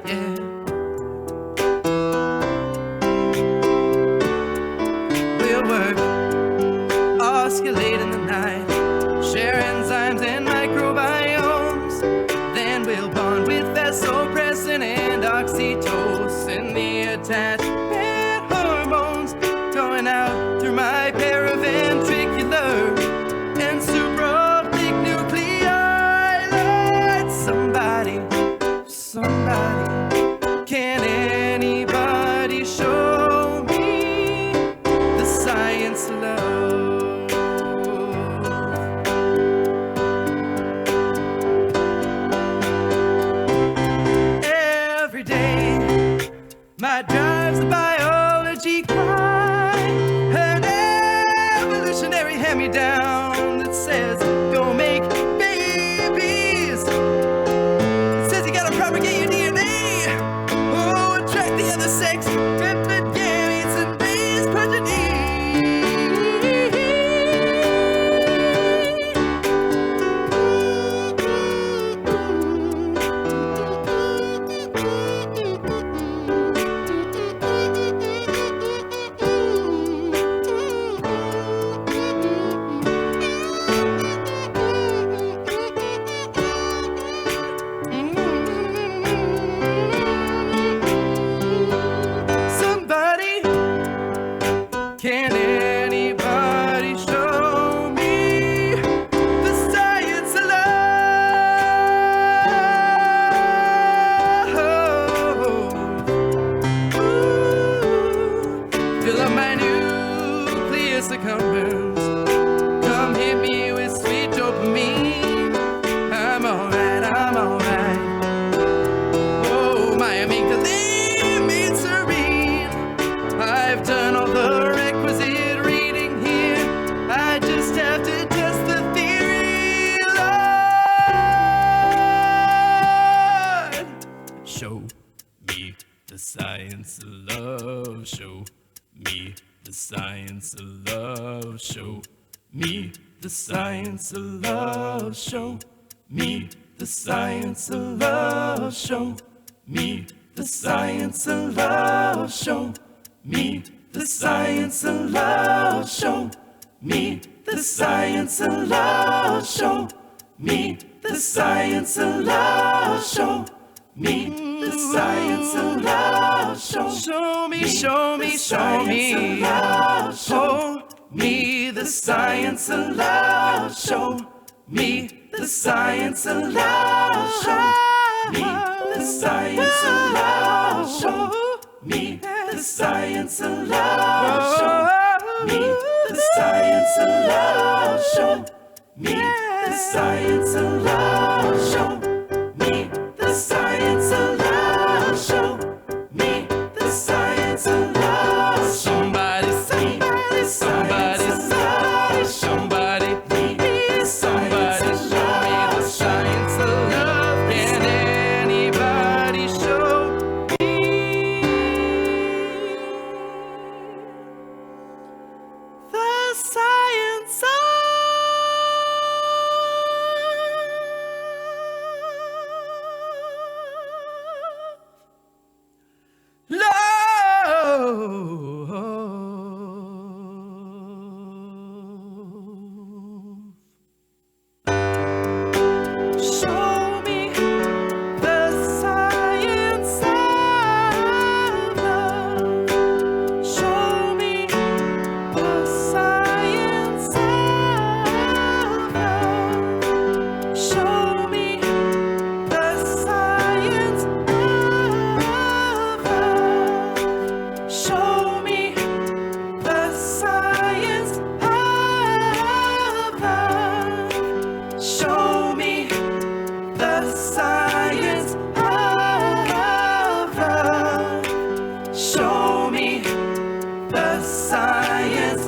Speaker 1: Yeah. We'll work, oscillate in the night, share enzymes and microbiomes. Then we'll bond with vasopressin and oxytocin, the attachment hormones going out through my paraventricular and supraoptic nuclei. Lord, somebody, somebody, can anybody show me the science of love? Every day, my drive's the biology cry, an evolutionary hand-me-down that says, go make babies. It says you gotta propagate your DNA, oh, attract the other sex, replicate gametes and base progeny. Somebody, can anybody show me the science of love? Ooh, fill up my nucleus accumbens. Come hit me with sweet dopamine. I'm alright, I'm alright. Oh, my amygdala made serene. I've done all the requisite reading here. I just have to test the theory, Lord. Show me the science of love. Show me the science of love. Show me the science of love. Show me the science of love. Show me the science of love. Show me the science of love. Show me the science of love. Show me the science of love. Show me the science of love. Show me, show me, show me. Show me the science of love. Show me the science of love. Show me the science of love. Show me the science of love. Show me the science of love. Show me the science of love. Show me the science of love. Show me the science of love. Somebody, somebody, somebody, somebody, somebody, somebody, show me the science of love. Can anybody show me the science of love? Show me the science of love. Show me the science of love. Show me the science of love. Show me the science of love. Show me the science of love. Show me the science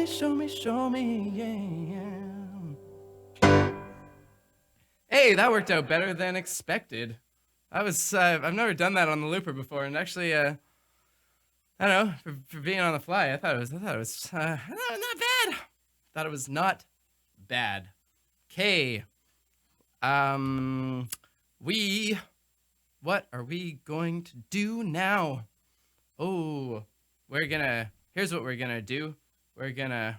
Speaker 2: me, show me, show me, yeah. Hey, that worked out better than expected. I've never done that on the looper before, and actually, I don't know, for being on the fly, I thought it was not bad. Thought it was not bad. Okay. What are we going to do now? Oh, here's what we're gonna do. We're gonna.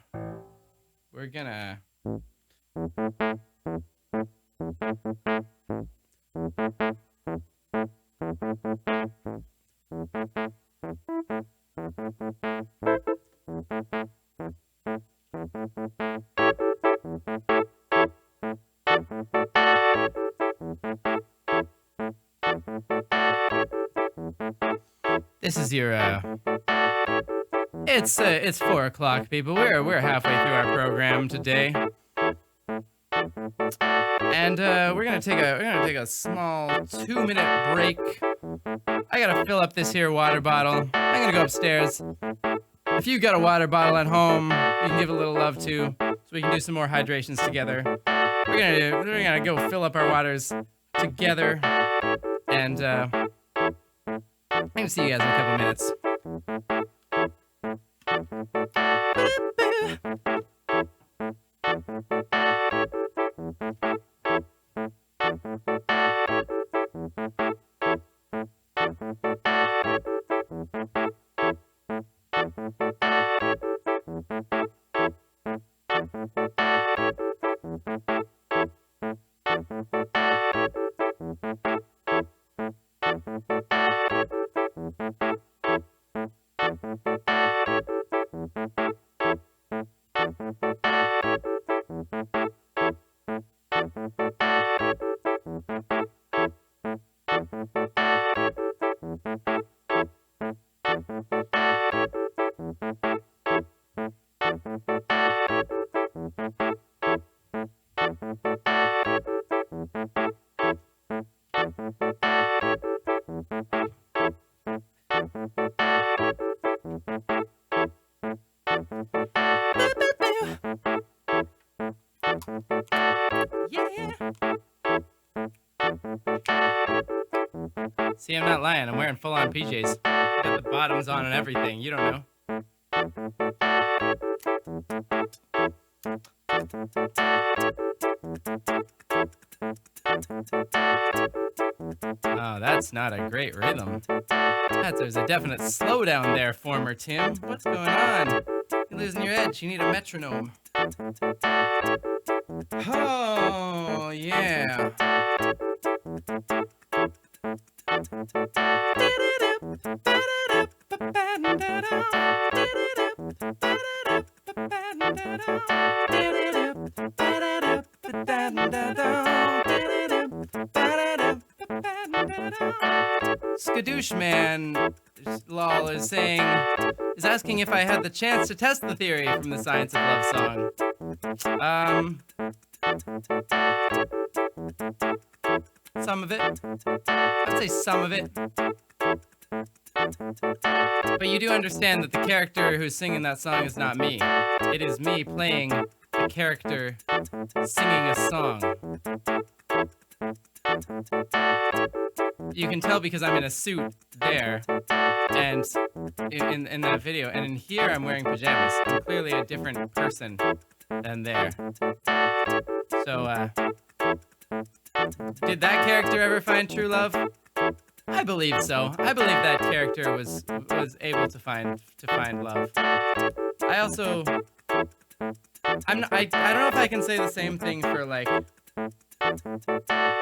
Speaker 2: This is your, it's 4:00, people. We're halfway through our program today. And we're gonna take a small 2-minute break. I gotta fill up this here water bottle. I'm gonna go upstairs. If you got a water bottle at home, you can give a little love to, so we can do some more hydrations together. We're gonna go fill up our waters together, and I'm gonna see you guys in a couple minutes. See, I'm not lying. I'm wearing full-on PJs. Got the bottoms on and everything. You don't know. Oh, that's not a great rhythm. There's a definite slowdown there, former Tim. What's going on? You're losing your edge. You need a metronome. Oh, yeah. Skadoosh Man, lol, is asking if I had the chance to test the theory from the Science of Love song. Some of it. I'd say some of it. But you do understand that the character who's singing that song is not me. It is me playing a character singing a song. You can tell because I'm in a suit there, and in that video, and in here I'm wearing pajamas. I'm clearly a different person than there. So, did that character ever find true love? I believe so. I believe that character was able to find love. I also, I don't know if I can say the same thing for like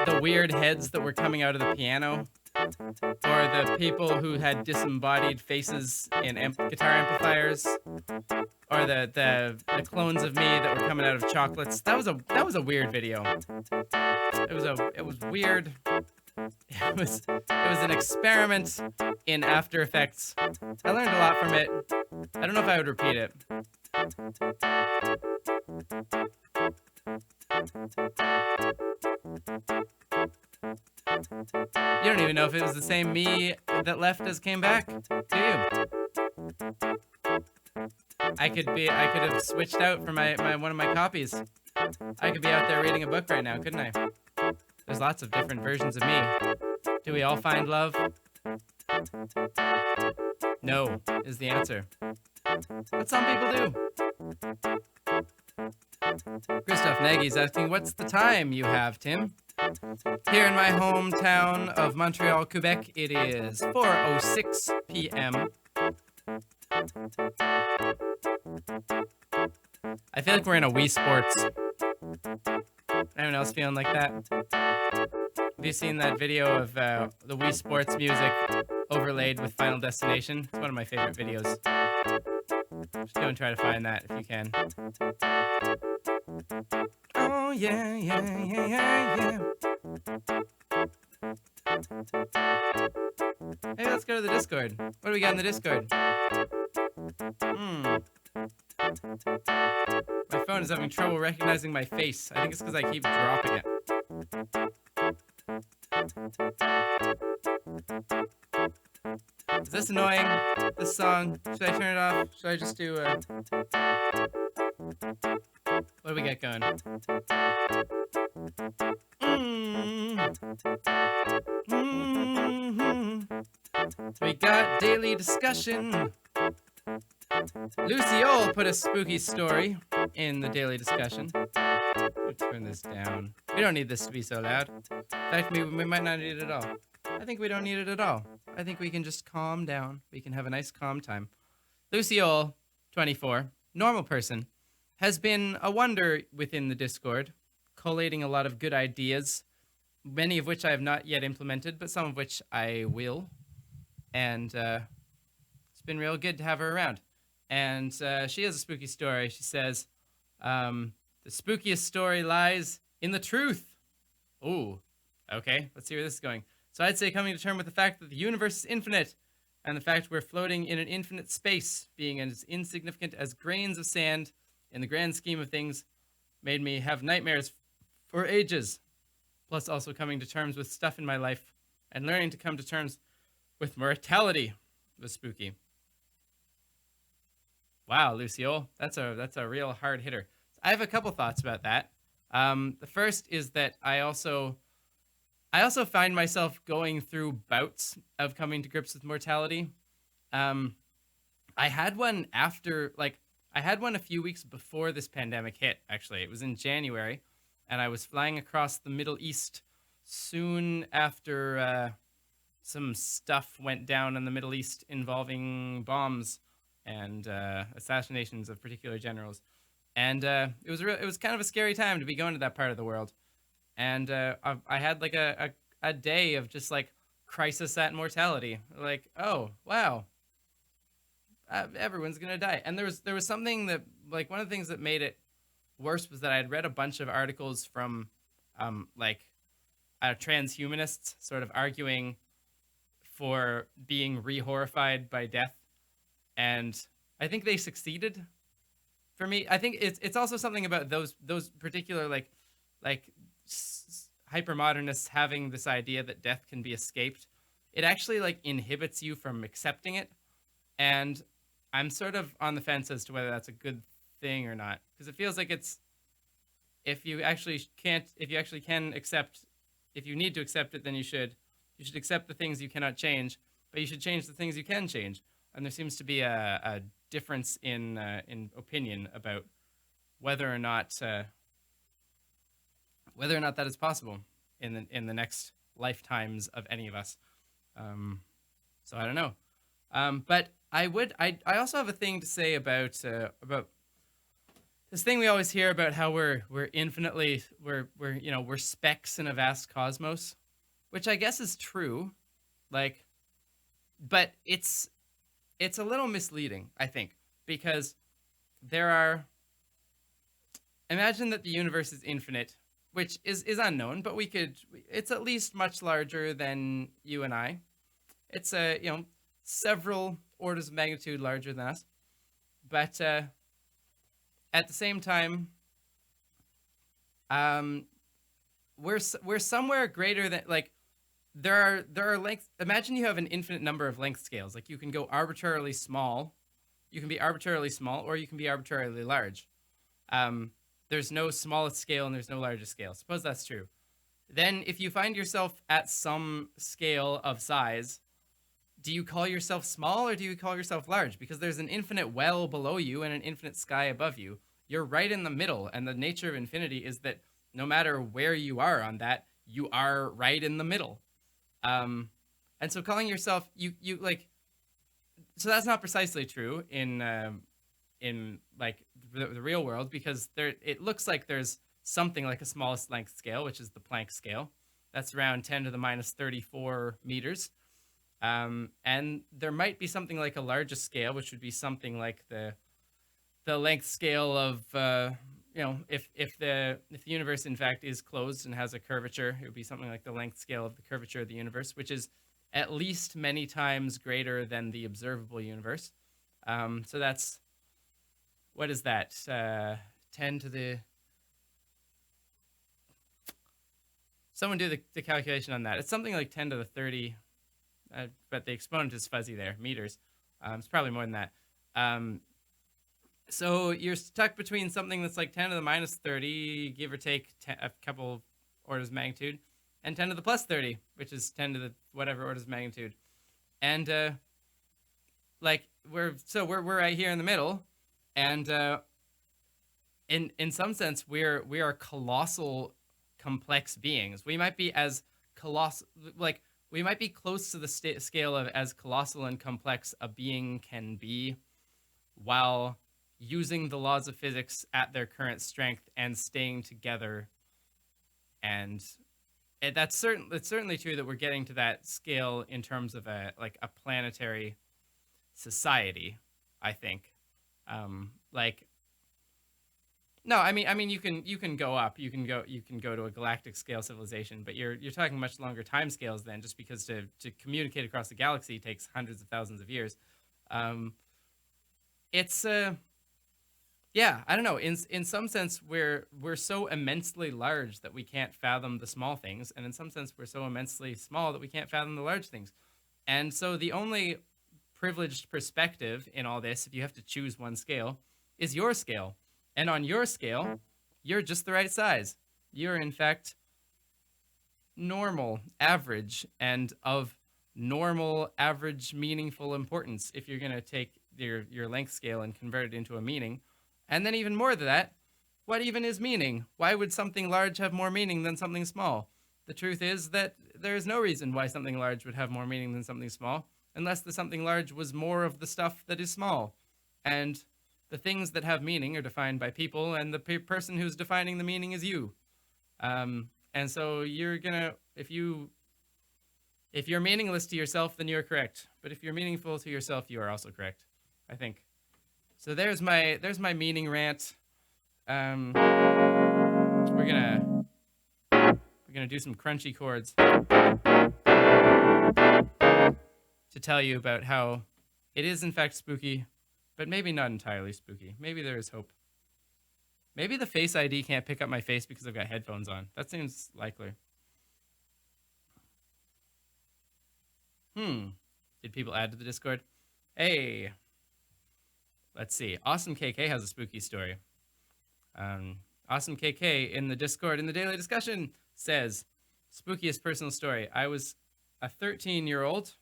Speaker 2: the weird heads that were coming out of the piano, or the people who had disembodied faces in guitar amplifiers, or the clones of me that were coming out of chocolates. That was a weird video. It was weird. It was an experiment in After Effects. I learned a lot from it. I don't know if I would repeat it. You don't even know if it was the same me that left as came back, do you? I could have switched out for my one of my copies. I could be out there reading a book right now, couldn't I? There's lots of different versions of me. Do we all find love? No is the answer. But some people do. Christoph Nagy's asking, what's the time you have, Tim? Here in my hometown of Montreal, Quebec, it is 4:06 p.m. I feel like we're in a Wii Sports. Anyone else feeling like that? Have you seen that video of the Wii Sports music overlaid with Final Destination? It's one of my favorite videos. Just go and try to find that if you can. Oh, yeah, yeah, yeah, yeah, yeah. Hey, let's go to the Discord. What do we got in the Discord? My phone is having trouble recognizing my face. I think it's because I keep dropping it. Is this annoying? This song? Should I turn it off? Should I just do what do we got going? We got daily discussion. Lucille put a spooky story in the daily discussion. We'll turn this down. We don't need this to be so loud. In fact, we might not need it at all. I think we don't need it at all. I think we can just calm down. We can have a nice calm time. Lucille, 24, normal person, has been a wonder within the Discord, collating a lot of good ideas, many of which I have not yet implemented, but some of which I will. And it's been real good to have her around. And she has a spooky story. She says, the spookiest story lies in the truth. Ooh, okay, let's see where this is going. So I'd say coming to terms with the fact that the universe is infinite, and the fact we're floating in an infinite space, being as insignificant as grains of sand in the grand scheme of things, made me have nightmares for ages. Plus also coming to terms with stuff in my life and learning to come to terms with mortality was spooky. Wow, Lucille, that's a real hard hitter. I have a couple thoughts about that. The first is that I also find myself going through bouts of coming to grips with mortality. I had one a few weeks before this pandemic hit, actually. It was in January, and I was flying across the Middle East soon after some stuff went down in the Middle East involving bombs and assassinations of particular generals. And it was kind of a scary time to be going to that part of the world. And I had like a day of just like crisis at mortality. Like, oh, wow. Everyone's going to die. And there was something that, like, one of the things that made it worse was that I had read a bunch of articles from transhumanists sort of arguing for being re-horrified by death. And I think they succeeded. For me, I think it's also something about those particular like hypermodernists having this idea that death can be escaped. It actually like inhibits you from accepting it, and I'm sort of on the fence as to whether that's a good thing or not, because it feels like it's if you actually can accept, if you need to accept it, then you should accept the things you cannot change, but you should change the things you can change. And there seems to be a difference in opinion about whether or not that is possible in the next lifetimes of any of us. So I don't know. But I also have a thing to say about this thing we always hear about how we're specks in a vast cosmos, which I guess is true, like, but it's a little misleading, I think, because imagine that the universe is infinite, which is unknown, but it's at least much larger than you and I. It's several orders of magnitude larger than us. But at the same time, we're somewhere greater than, like, there are lengths. Imagine you have an infinite number of length scales. Like, you can go arbitrarily small You can be arbitrarily small or you can be arbitrarily large. There's no smallest scale and there's no largest scale. Suppose that's true. Then if you find yourself at some scale of size, do you call yourself small or do you call yourself large? Because there's an infinite well below you and an infinite sky above you. You're right in the middle, and the nature of infinity is that no matter where you are on that, you are right in the middle. And so calling yourself you like, so that's not precisely true in like the real world, because there it looks like there's something like a smallest length scale, which is the Planck scale. That's around 10 to the minus 34 meters. And there might be something like a largest scale, which would be something like the length scale of if the universe in fact is closed and has a curvature, it would be something like the length scale of the curvature of the universe, which is at least many times greater than the observable universe. So that's, what is that? 10 to the... Someone do the calculation on that. It's something like 10 to the 30, but the exponent is fuzzy there, meters. It's probably more than that. So you're stuck between something that's like 10 to the minus 30, give or take a couple orders of magnitude, and 10 to the plus 30, which is 10 to the whatever orders of magnitude. And like we're right here in the middle, and in some sense we are colossal complex beings. We might be as colossal, like we might be close to the scale of as colossal and complex a being can be, while using the laws of physics at their current strength and staying together. And it's certainly true that we're getting to that scale in terms of a planetary society, I think. No, I mean you can go up. You can go to a galactic scale civilization, but you're talking much longer time scales then, just because to communicate across the galaxy takes hundreds of thousands of years. It's yeah, I don't know. In some sense, we're so immensely large that we can't fathom the small things, and in some sense, we're so immensely small that we can't fathom the large things. And so the only privileged perspective in all this, if you have to choose one scale, is your scale. And on your scale, you're just the right size. You're in fact normal, average, and of normal, average, meaningful importance if you're going to take your length scale and convert it into a meaning. And then even more than that, what even is meaning? Why would something large have more meaning than something small? The truth is that there is no reason why something large would have more meaning than something small, unless the something large was more of the stuff that is small. And the things that have meaning are defined by people, and the person who's defining the meaning is you. And so you're gonna, if you're meaningless to yourself, then you're correct. But if you're meaningful to yourself, you are also correct, I think. So there's my meaning rant. We're gonna do some crunchy chords to tell you about how it is in fact spooky, but maybe not entirely spooky. Maybe there is hope. Maybe the Face ID can't pick up my face because I've got headphones on. That seems likely. Did people add to the Discord? Hey. Let's see. Awesome KK has a spooky story. Awesome KK in the Discord, in the daily discussion, says, spookiest personal story. I was a 13-year-old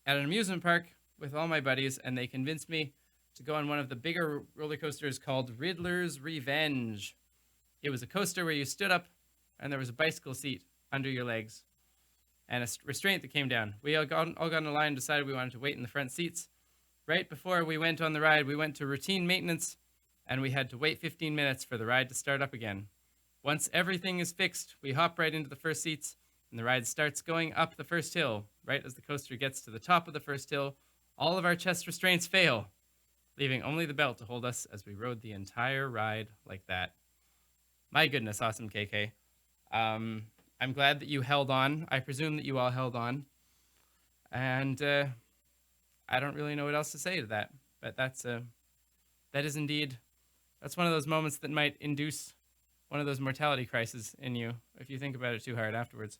Speaker 2: at an amusement park with all my buddies, and they convinced me to go on one of the bigger roller coasters called Riddler's Revenge. It was a coaster where you stood up, and there was a bicycle seat under your legs, and a restraint that came down. We all got in a line and decided we wanted to wait in the front seats. Right before we went on the ride, we went to routine maintenance, and we had to wait 15 minutes for the ride to start up again. Once everything is fixed, we hop right into the first seats, and the ride starts going up the first hill. Right as the coaster gets to the top of the first hill, all of our chest restraints fail, leaving only the belt to hold us as we rode the entire ride like that. My goodness, awesome KK. I'm glad that you held on. I presume that you all held on. And I don't really know what else to say to that, but that is indeed, that's one of those moments that might induce one of those mortality crises in you if you think about it too hard afterwards.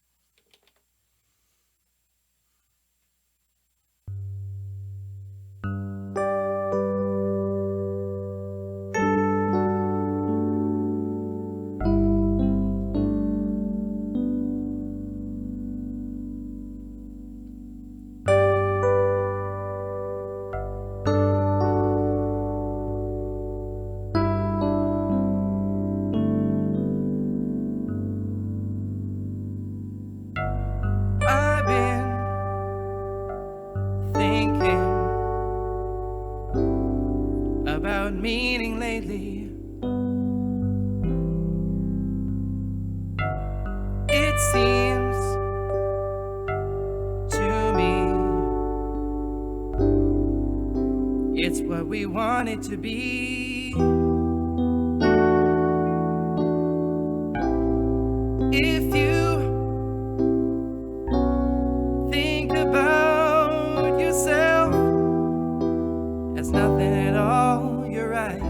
Speaker 1: about meaning lately. It seems to me it's what we want it to be. If you think about yourself as nothing at all, you're right.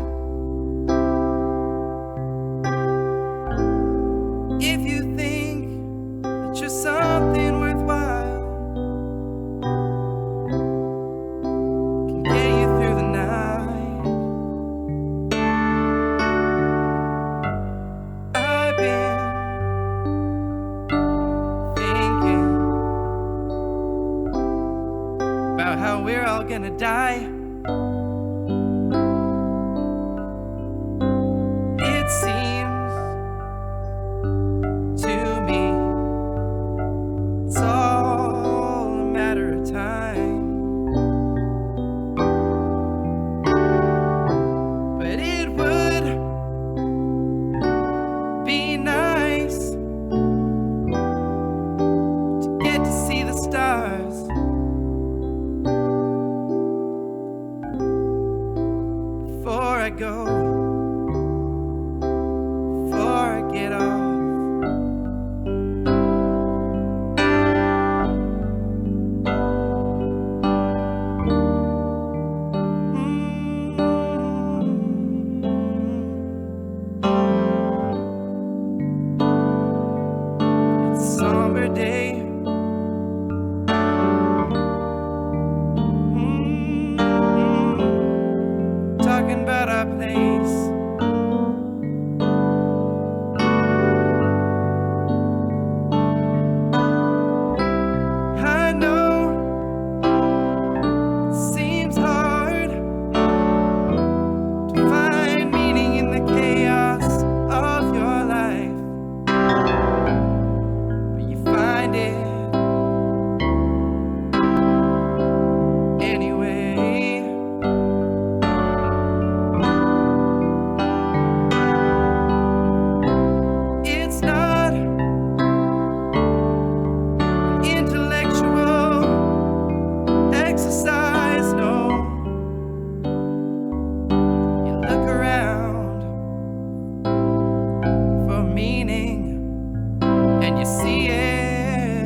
Speaker 1: If you think that you're something worthwhile, can get you through the night. I've been thinking about how we're all gonna die. It seems to me it's all a matter of time. But it would be nice to get to see the stars before I go, before I get off. It's a somber day. Talking about our place. I know it seems hard to find meaning in the chaos of your life, but you find it anyway. It's not an intellectual exercise, no. You look around for meaning and you see it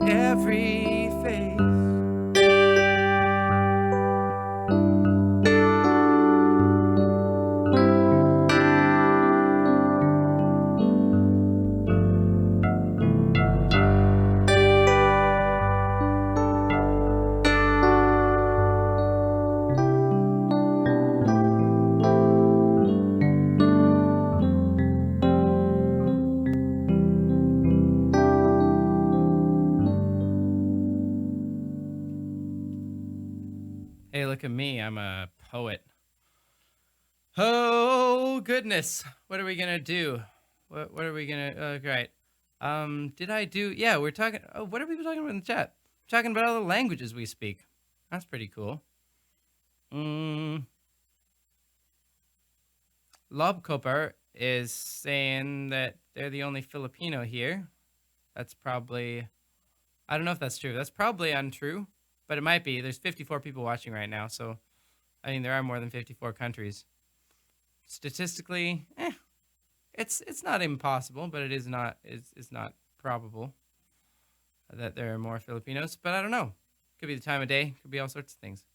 Speaker 1: in every face. Hey, look at me. I'm a poet. Oh, goodness. What are we going to do? What are we going to... great. Did I do... Yeah, we're talking... Oh, what are people talking about in the chat? We're talking about all the languages we speak. That's pretty cool. Lobkoper is saying that they're the only Filipino here. That's probably... I don't know if that's true. That's probably untrue, but it might be. There's 54 people watching right now, so... I mean, there are more than 54 countries. Statistically, it's not impossible, but it's not probable that there are more Filipinos. But I don't know. Could be the time of day. Could be all sorts of things.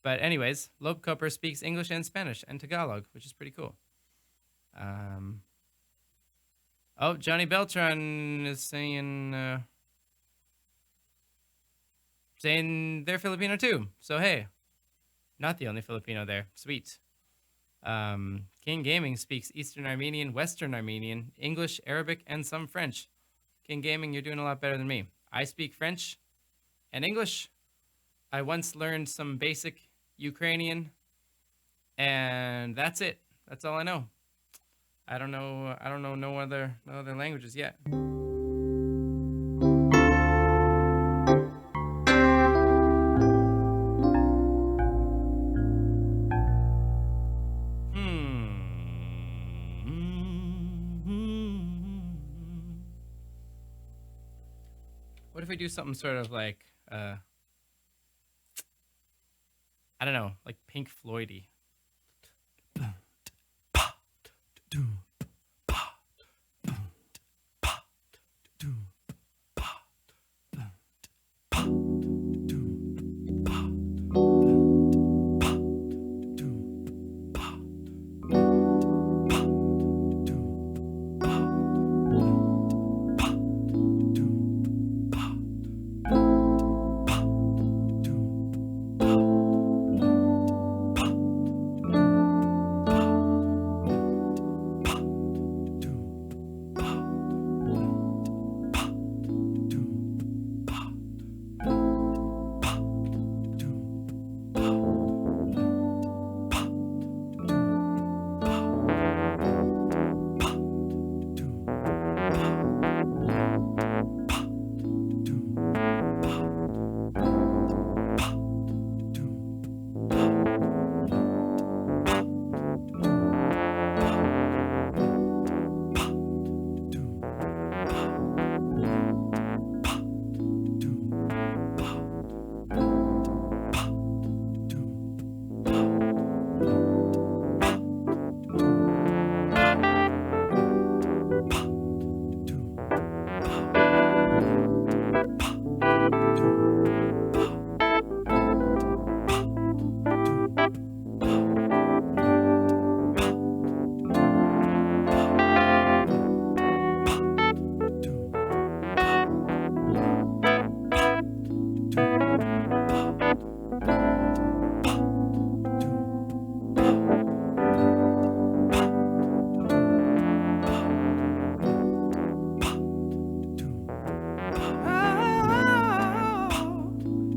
Speaker 1: But anyways, Loeb Cooper speaks English and Spanish and Tagalog, which is pretty cool. Oh, Johnny Beltran is saying they're Filipino too. So hey, not the only Filipino there. Sweet. King Gaming speaks Eastern Armenian, Western Armenian, English, Arabic, and some French. King Gaming, you're doing a lot better than me. I speak French and English. I once learned some basic Ukrainian, and that's it. That's all I know. I don't know no other languages yet.
Speaker 2: What if we do something sort of like, I don't know, like Pink Floyd-y?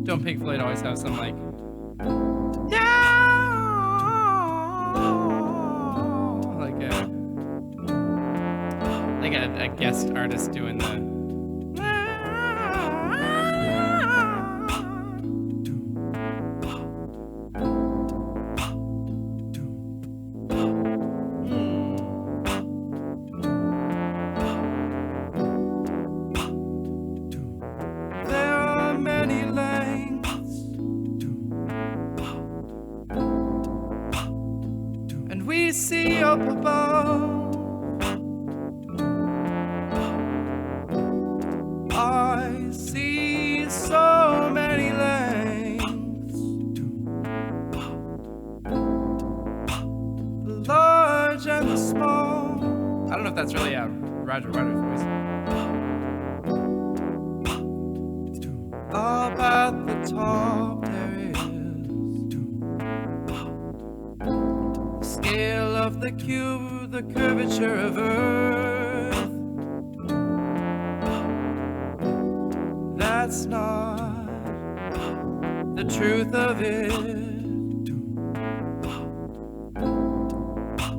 Speaker 2: Don't Pink Floyd always have some like like a guest artist doing the
Speaker 1: There are many lengths, and we see up above. I see so many lengths, the large and the small.
Speaker 2: I don't know if that's really a Roger Waters voice.
Speaker 1: Up at the top there is the scale of the cube, the curvature of Earth. That's not the truth of it.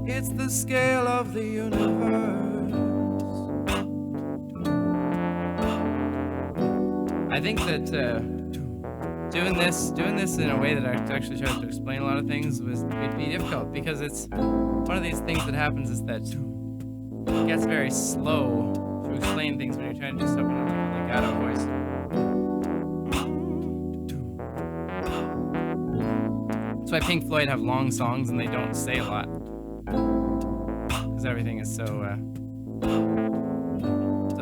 Speaker 1: It's the scale of the universe.
Speaker 2: I think that doing this in a way that I actually tried to explain a lot of things would be difficult, because it's one of these things that happens is that it gets very slow to explain things when you're trying to do something in like a legato voice. That's why Pink Floyd have long songs and they don't say a lot, because everything is so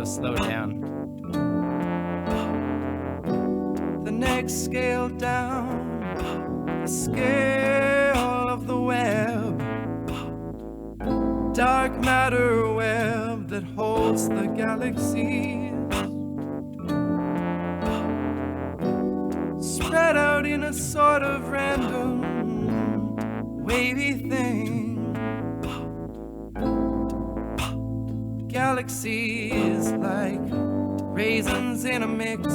Speaker 2: slowed down.
Speaker 1: The next scale down, the scale of the web, dark matter web that holds the galaxies, spread out in a sort of random wavy thing. Galaxies like raisins in a mix.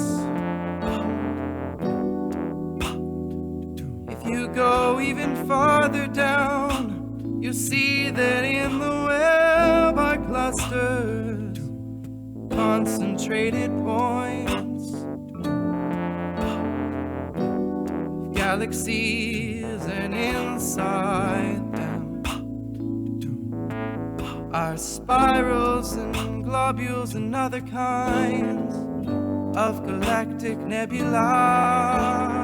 Speaker 1: If you go even farther down, you see that in the web are clusters, concentrated points, galaxies, and inside them are spirals and globules and other kinds of galactic nebulae.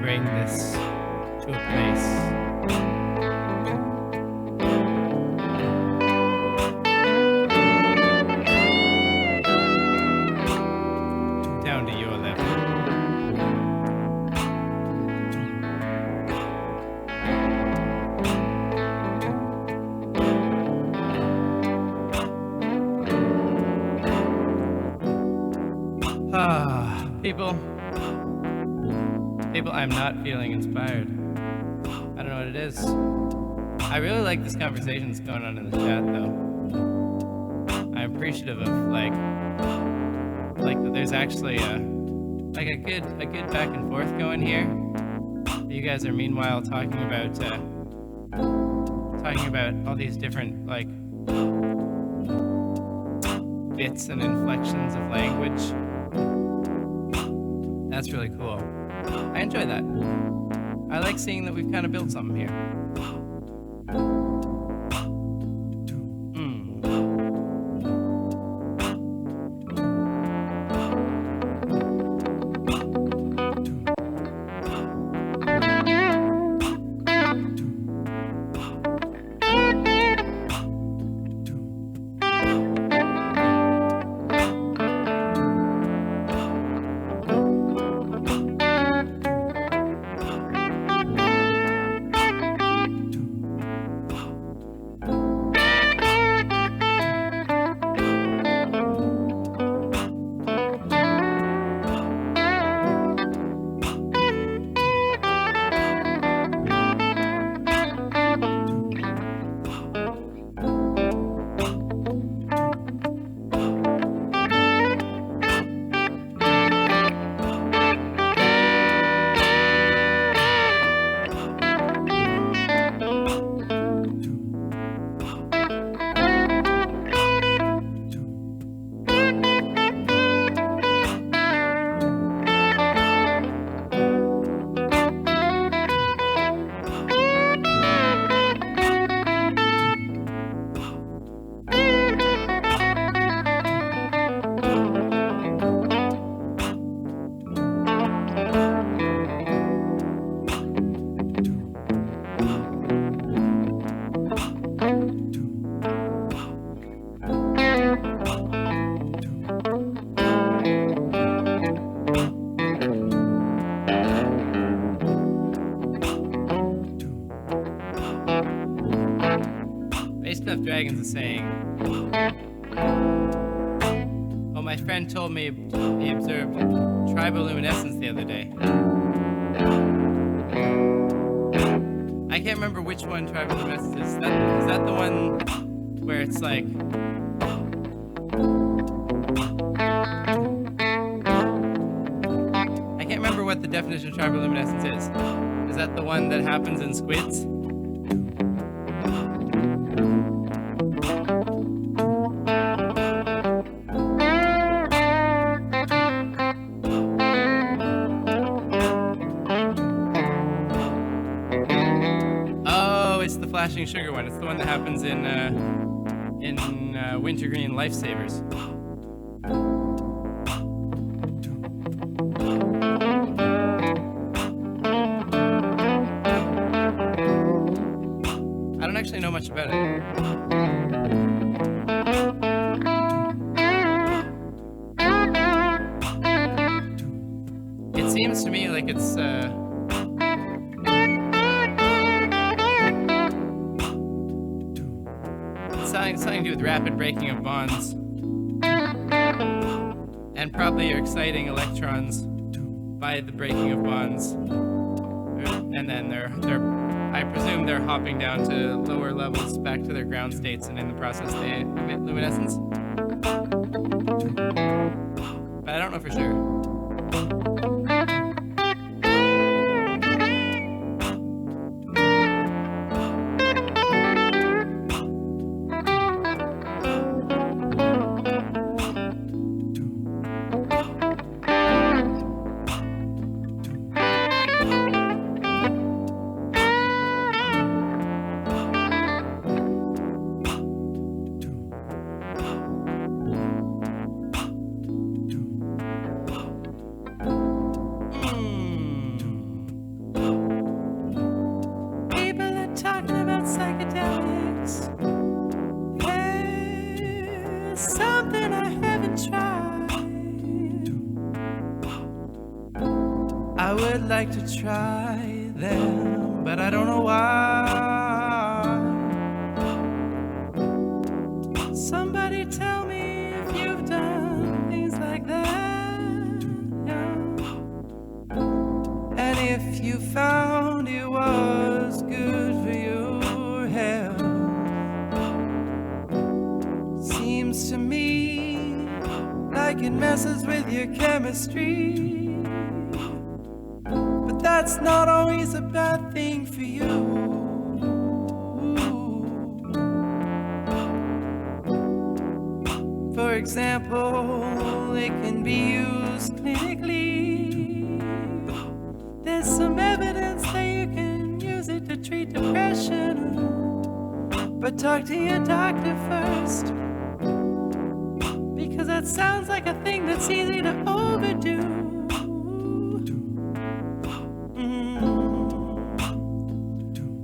Speaker 1: Bring this to a place. Down to your level. People, I'm not feeling inspired. I don't know what it is. I really like this conversation that's going on in the chat, though. I'm appreciative of like that there's actually a good back and forth going here. You guys are meanwhile talking about all these different like bits and inflections of language. That's really cool. I enjoy that. I like seeing that we've kind of built something here.
Speaker 2: Stuff Dragons is saying, well, my friend told me he observed triboluminescence the other day. I can't remember which one triboluminescence is. Is that the one where it's like... I can't remember what the definition of triboluminescence is. Is that the one that happens in squids? Oh, it's the flashing sugar one. It's the one that happens in Wintergreen Lifesavers. I don't actually know much about it. It seems to me like it's something to do with rapid breaking of bonds, and probably you're exciting electrons by the breaking of bonds, and then they're I presume they're hopping down to lower levels back to their ground states, and in the process they emit luminescence. But I don't know for sure. I would like to try them, but I don't know why. Somebody tell me if you've done things like that. And if you found it was good for your health. Seems to me like it messes with your chemistry. That's not always a bad thing for you. For example, it can be used clinically. There's some evidence that you can use it to treat depression. But talk to your doctor first, because that sounds like a thing that's easy to overdo.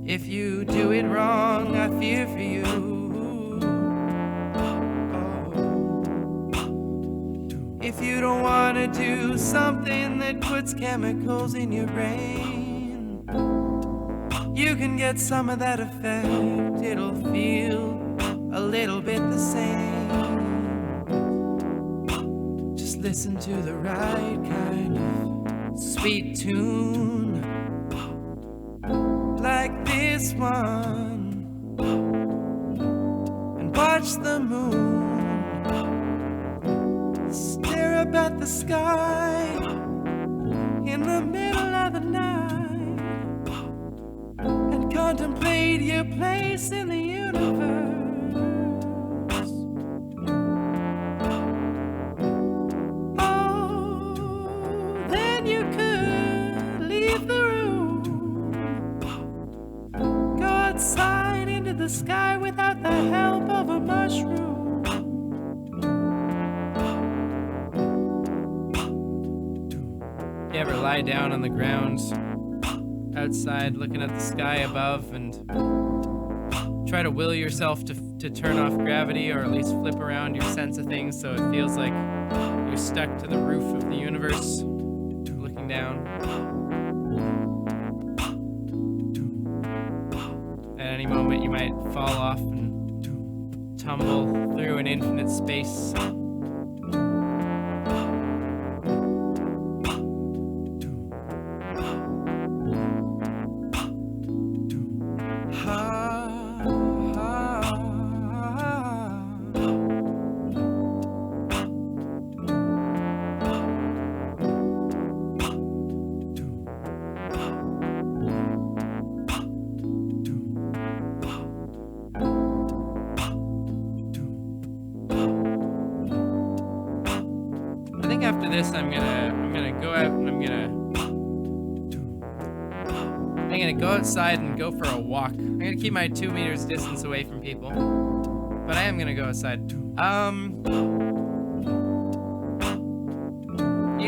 Speaker 2: If you do it wrong, I fear for you. If you don't want to do something that puts chemicals in your brain, you can get some of that effect. It'll feel a little bit the same. Just listen to the right kind of sweet tune, like this one, and watch the moon stare up at the sky in the middle of the night, and contemplate your place in the universe. Oh, then you could leave the room, outside into the sky without the help of a mushroom. You ever lie down on the ground outside looking at the sky above and try to will yourself to turn off gravity, or at least flip around your sense of things so it feels like you're stuck to the roof of the universe looking down? At any moment you might fall off and tumble through an infinite space. I think after this, I'm gonna go out and I'm gonna go outside and go for a walk. I'm gonna keep my 2 meters distance away from people, but I am gonna go outside. You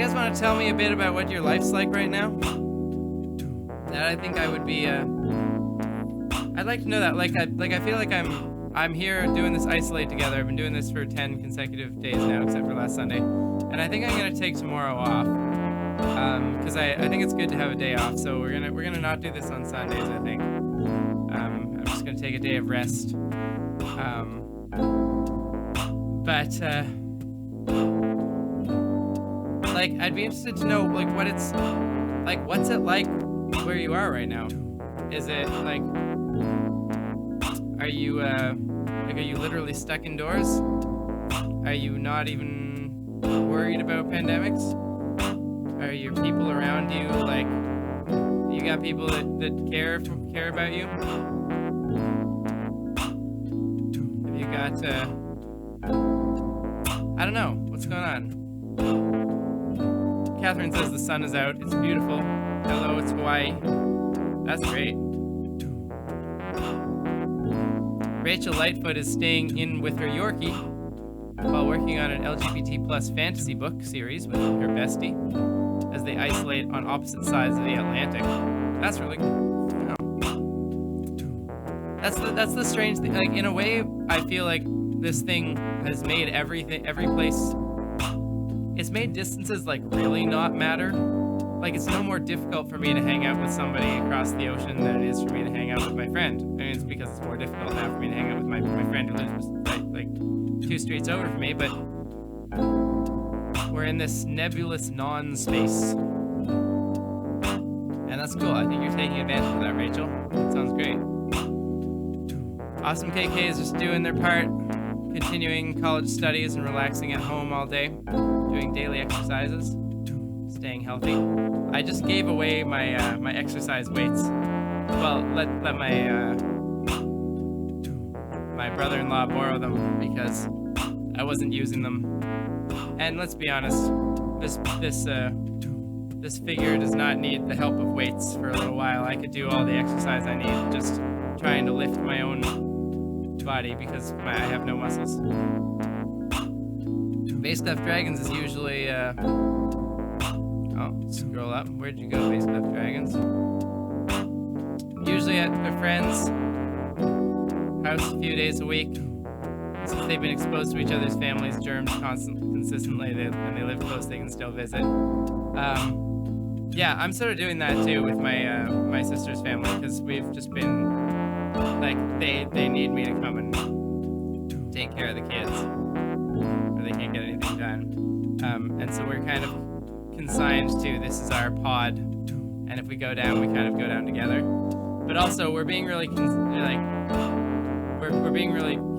Speaker 2: guys want to tell me a bit about what your life's like right now? That I think I would be. I'd like to know that. Like I feel like I'm here doing this isolate together. I've been doing this for 10 consecutive days now, except for last Sunday. And I think I'm gonna take tomorrow off, because I think it's good to have a day off. So we're gonna not do this on Sundays. I think. I'm just gonna take a day of rest. Like I'd be interested to know like what's it like where you are right now? Is it like are you literally stuck indoors? Are you not even worried about pandemics? Are your people around you like you got people that care about you? Have you got I don't know what's going on. Catherine says the sun is out. It's beautiful. Hello, it's Hawaii. That's great. Rachel Lightfoot is staying in with her Yorkie while working on an LGBT plus fantasy book series with her bestie as they isolate on opposite sides of the Atlantic. That's really cool. That's the strange thing. Like in a way, I feel like this thing has made every place. It's made distances like really not matter. Like it's no more difficult for me to hang out with somebody across the ocean than it is for me to hang out with my friend. I mean, it's because it's more difficult now for me to hang out with my friend who lives like 2 streets over from me, but we're in this nebulous non-space. And that's cool. I think you're taking advantage of that, Rachel. That sounds great. Awesome KK is just doing their part, continuing college studies and relaxing at home all day, doing daily exercises, staying healthy. I just gave away my my exercise weights. Well, let my my brother-in-law borrow them because I wasn't using them. And let's be honest, this figure does not need the help of weights for a little while. I could do all the exercise I need just trying to lift my own body because I have no muscles. Base Stuffed Dragons is usually scroll up. Where'd you go, Base Stuffed Dragons? Usually at their friends' house a few days a week. Since they've been exposed to each other's families' germs consistently, and they live close, they can still visit. Yeah, I'm sort of doing that too with my sister's family because we've just been like they need me to come and take care of the kids, or they can't get anything done. And so we're kind of consigned to this is our pod, and if we go down, we kind of go down together. But also, we're being really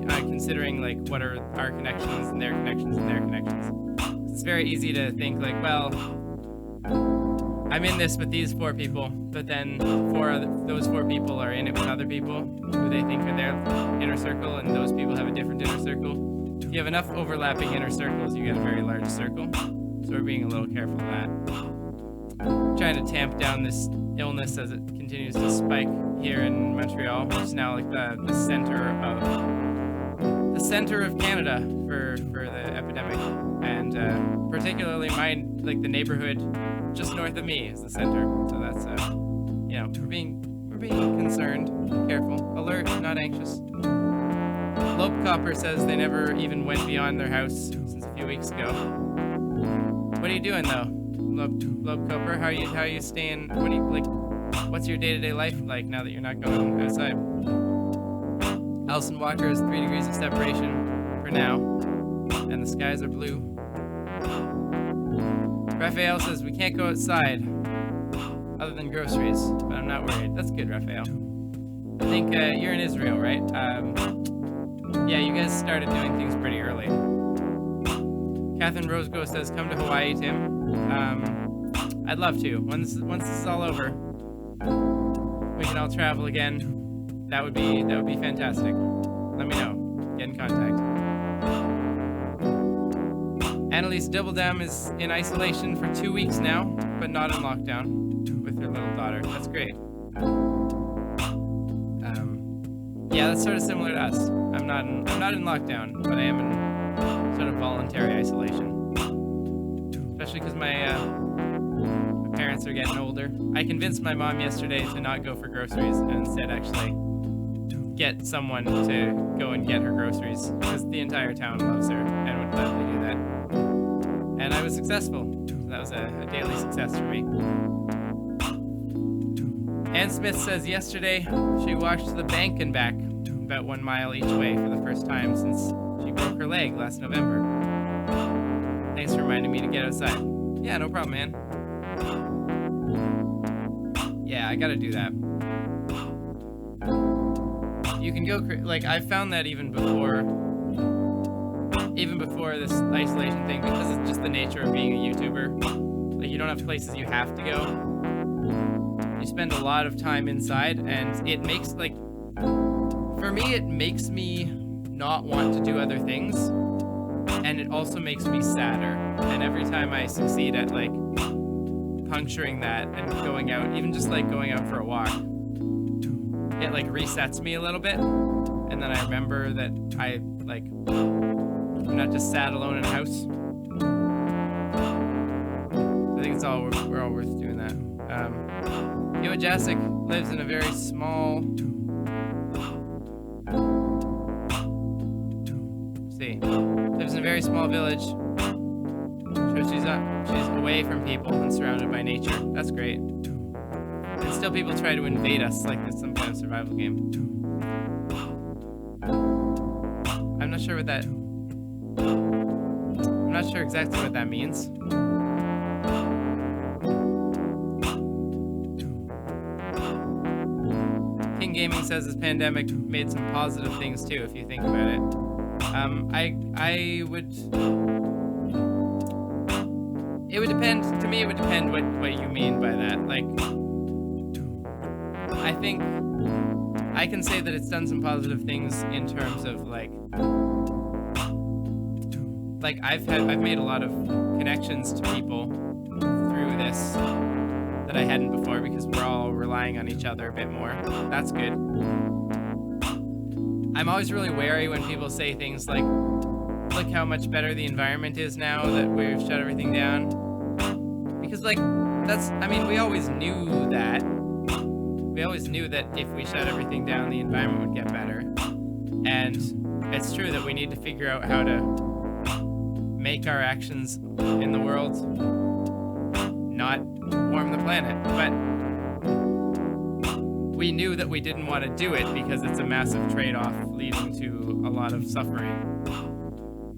Speaker 2: considering like what are our connections and their connections and their connections. It's very easy to think like, well, I'm in this with these 4 people, but then those 4 people are in it with other people who they think are their inner circle, and those people have a different inner circle. If you have enough overlapping inner circles, you get a very large circle. So we're being a little careful of that. Trying to tamp down this illness as it continues to spike here in Montreal, which is now like the center of Canada for the epidemic, and particularly the neighborhood just north of me is the center. So that's we're being concerned, careful, alert, not anxious. Lope Copper says they never even went beyond their house since a few weeks ago. What are you doing though, Lope Copper? How are you staying? What's your day-to-day life like now that you're not going outside? Allison Walker is 3 degrees of separation for now, and the skies are blue. Raphael says we can't go outside other than groceries, but I'm not worried. That's good, Raphael. I think you're in Israel, right? Yeah, you guys started doing things pretty early. Catherine Rosego says, come to Hawaii, Tim. I'd love to. Once this is all over, we can all travel again. That would be fantastic. Let me know. Get in contact. Annalise Dibbledam is in isolation for 2 weeks now, but not in lockdown with her little daughter. That's great. Yeah, that's sort of similar to us. I'm not in lockdown, but I am in sort of voluntary isolation. Especially because my parents are getting older. I convinced my mom yesterday to not go for groceries and instead actually get someone to go and get her groceries because the entire town loves her and would gladly do that. And I was successful. So that was a daily success for me. Ann Smith says yesterday she walked to the bank and back about 1 mile each way for the first time since she broke her leg last November. Thanks for reminding me to get outside. Yeah, no problem, man. Yeah, I gotta do that. You can go, like, I found that even before this isolation thing, because it's just the nature of being a YouTuber. Like, you don't have places you have to go. You spend a lot of time inside, and it makes, like, for me, it makes me not want to do other things, and it also makes me sadder. And every time I succeed at, like, puncturing that and going out, even just, like, going out for a walk, it, like, resets me a little bit, and then I remember that I'm not just sad alone in a house. I think we're all worth doing that. Yoa Jasic lives in a very small... lives in a very small village. So she's away from people and surrounded by nature. That's great. And still people try to invade us like it's some kind of survival game. I'm not sure exactly what that means. King Gaming says this pandemic made some positive things too, if you think about it. It would depend, to me it would depend what you mean by that. Like, I think I can say that it's done some positive things in terms of like I've made a lot of connections to people through this that I hadn't before because we're all relying on each other a bit more. That's good. I'm always really wary when people say things like, look how much better the environment is now that we've shut everything down. Because, like, we always knew that. We always knew that if we shut everything down, the environment would get better. And it's true that we need to figure out how to make our actions in the world not warm the planet. But we knew that we didn't want to do it because it's a massive trade-off leading to a lot of suffering.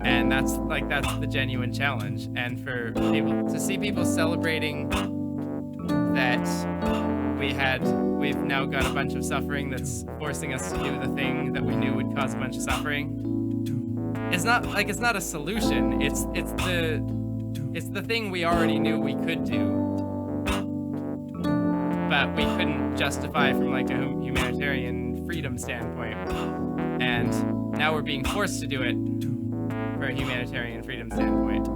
Speaker 2: And that's the genuine challenge. And for people to see people celebrating that we've now got a bunch of suffering that's forcing us to do the thing that we knew would cause a bunch of suffering. It's not a solution. It's the thing we already knew we could do. But we couldn't justify from like a humanitarian freedom standpoint. And now we're being forced to do it for a humanitarian freedom standpoint.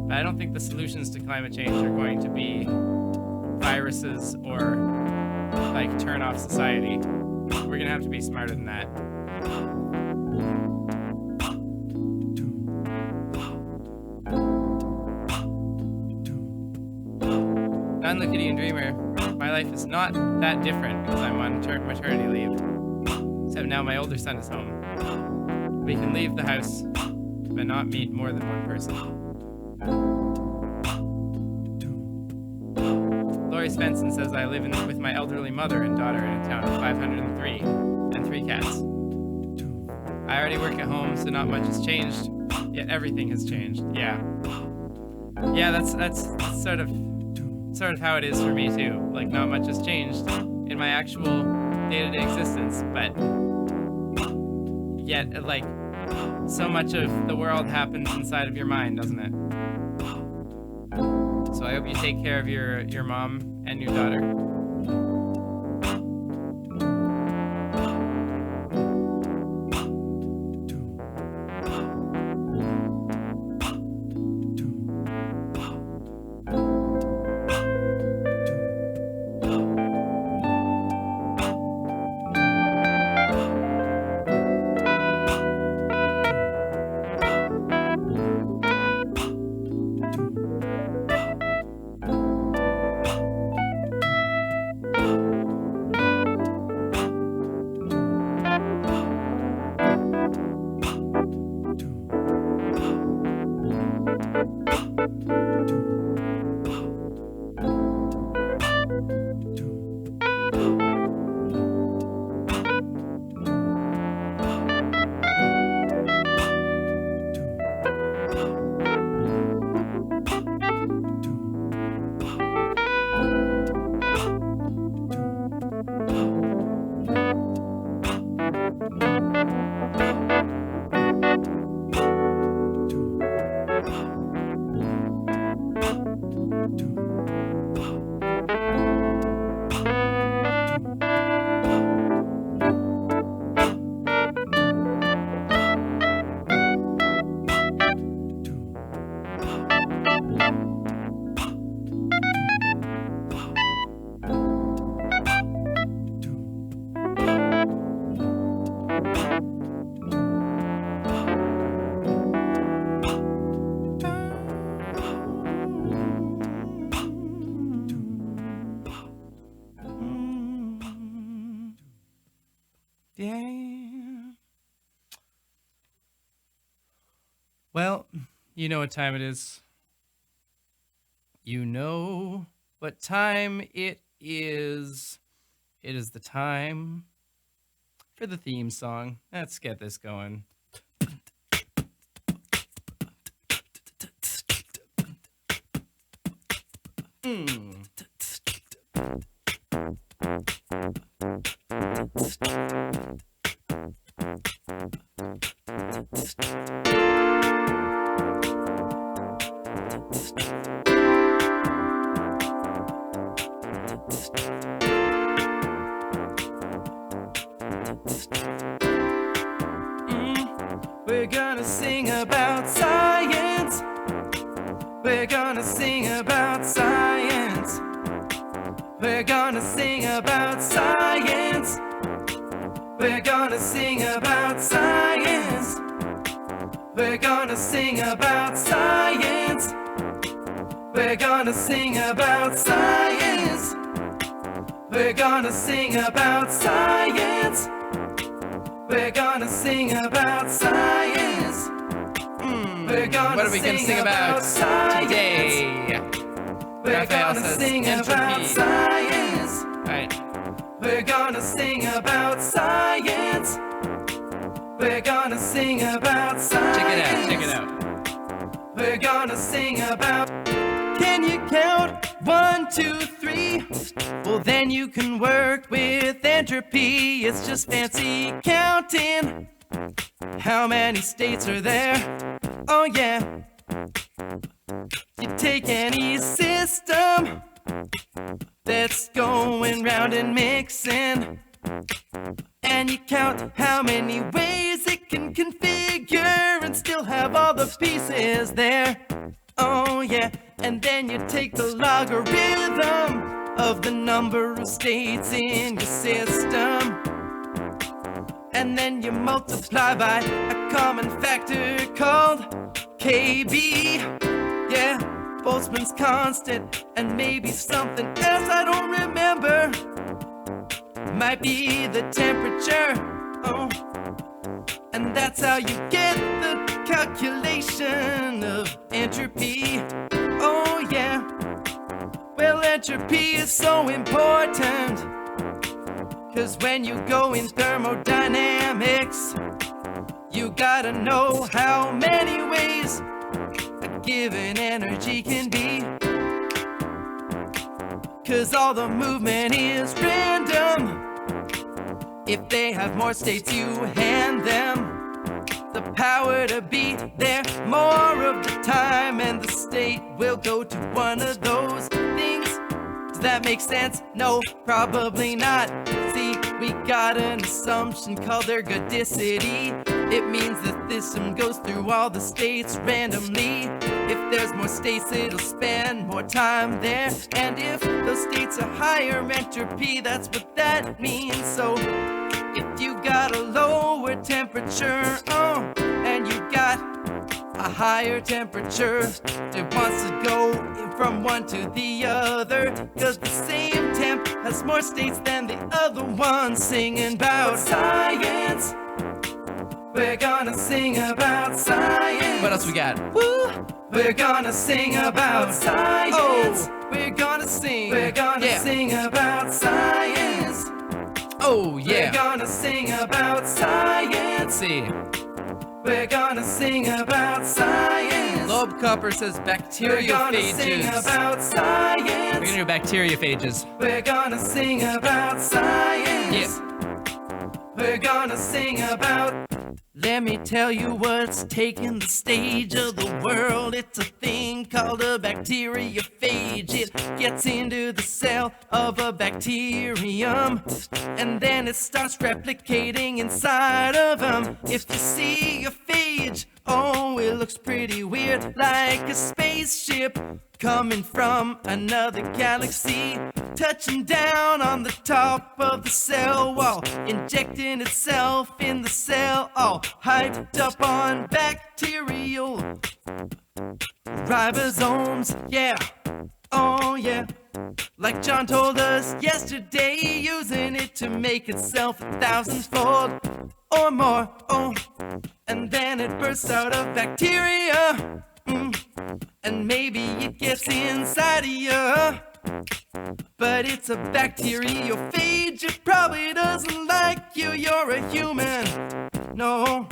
Speaker 2: But I don't think the solutions to climate change are going to be viruses or like turn off society. We're gonna have to be smarter than that. Non-Liquidian Dreamer, my life is not that different because I'm on maternity leave. Except now my older son is home. We can leave the house, but not meet more than one person. Lori Svensson says I live with my elderly mother and daughter in a town of 503 and 3 cats. I already work at home, so not much has changed. Yet everything has changed. Yeah. Yeah, that's sort of how it is for me too. Like, not much has changed in my actual day-to-day existence, but yet, like, so much of the world happens inside of your mind, doesn't it? So I hope you take care of your mom and your daughter. Well, you know what time it is. You know what time it is. It is the time for the theme song. Let's get this going. We're gonna sing about science. We're gonna sing about science. We're gonna sing about science. We're gonna sing about science. We're gonna sing about science. We're gonna sing about science. We're gonna sing about science. We're gonna sing about science. We're gonna What are we gonna sing about today?
Speaker 3: We're gonna sing about science.
Speaker 2: Right.
Speaker 3: We're gonna sing about science. We're gonna sing about science.
Speaker 2: Check it out.
Speaker 3: We're gonna sing about. Can you count 1, 2, 3? Well, then you can work with entropy. It's just fancy counting. How many states are there? Oh yeah. You take any system that's going round and mixing, and you count how many ways it can configure and still have all the pieces there. Oh yeah. And then you take the logarithm of the number of states in your system, and then you multiply by a common factor called KB. Yeah, Boltzmann's constant, and maybe something else I don't remember. Might be the temperature. Oh, and that's how you get the calculation of entropy. Oh yeah. Well, entropy is so important, 'cause when you go in thermodynamics, You gotta know how many ways a given energy can be. 'Cause all the movement is random. If they have more states, you hand them the power to be there more of the time, and the state will go to one of those things. Does that make sense? No, probably not. See, we got an assumption called ergodicity. It means that this system goes through all the states randomly. If there's more states, it'll spend more time there. And if those states are higher entropy, that's what that means. So if you got a lower temperature, and you got a higher temperature, it wants to go from one to the other, 'cause the same temp has more states than the other one. Singing about science, we're gonna sing about science.
Speaker 2: What else we got?
Speaker 3: Woo! We're gonna sing about science. We're gonna sing. We're gonna sing about science.
Speaker 2: Oh, yeah.
Speaker 3: We're gonna sing about science.
Speaker 2: See.
Speaker 3: We're gonna sing about science.
Speaker 2: Loeb Copper says
Speaker 3: We're gonna sing
Speaker 2: bacteriophages.
Speaker 3: about science.
Speaker 2: We're gonna do bacteriophages.
Speaker 3: We're gonna sing about science.
Speaker 2: Yeah.
Speaker 3: We're gonna sing about. Let me tell you what's taking the stage of the world. It's a thing called a bacteriophage. It gets into the cell of a bacterium, and then it starts replicating inside of them. If you see a phage, oh, it looks pretty weird, like a spaceship coming from another galaxy, touching down on the top of the cell wall, injecting itself in the cell, all hyped up on bacterial ribosomes. Yeah, oh yeah, like John told us yesterday, using it to make itself 1,000-fold or more. Oh, and then it bursts out of bacteria. And maybe it gets inside of you, but it's a bacteriophage. It probably doesn't like you. You're a human. No.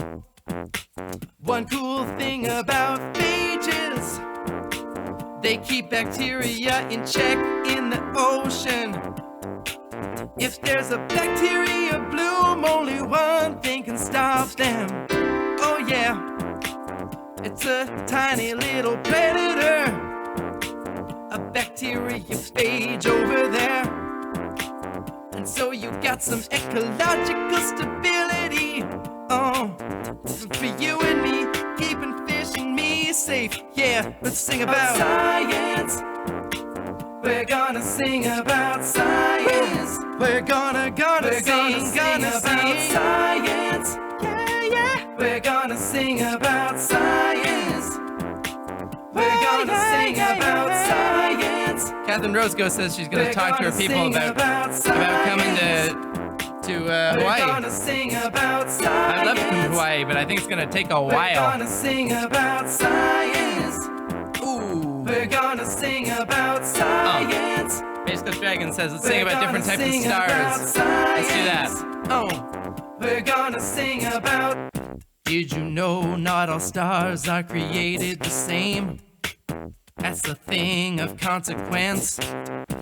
Speaker 3: One cool thing about phages, they keep bacteria in check in the ocean. If there's a bacteria bloom, only one thing can stop them. Oh yeah, it's a tiny little predator, a bacteriophage over there. And so you got some ecological stability, for you and me, keeping fish and me safe. Yeah, let's sing about science. We're gonna sing about science. We're gonna sing about science. Yeah. We're gonna sing about science. We're gonna sing about science.
Speaker 2: Catherine Roscoe says she's going to talk to her people about coming to
Speaker 3: We're
Speaker 2: Hawaii.
Speaker 3: gonna sing about science.
Speaker 2: I'd love to come to Hawaii, but I think it's going to take a
Speaker 3: We're
Speaker 2: while.
Speaker 3: gonna sing about science.
Speaker 2: Ooh.
Speaker 3: We're gonna sing about science.
Speaker 2: Space Coast Dragon says let's sing
Speaker 3: We're
Speaker 2: about different
Speaker 3: gonna
Speaker 2: types of
Speaker 3: sing about
Speaker 2: stars. Let's do that.
Speaker 3: science. We're gonna sing about. Did you know not all stars are created the same? That's the thing of consequence.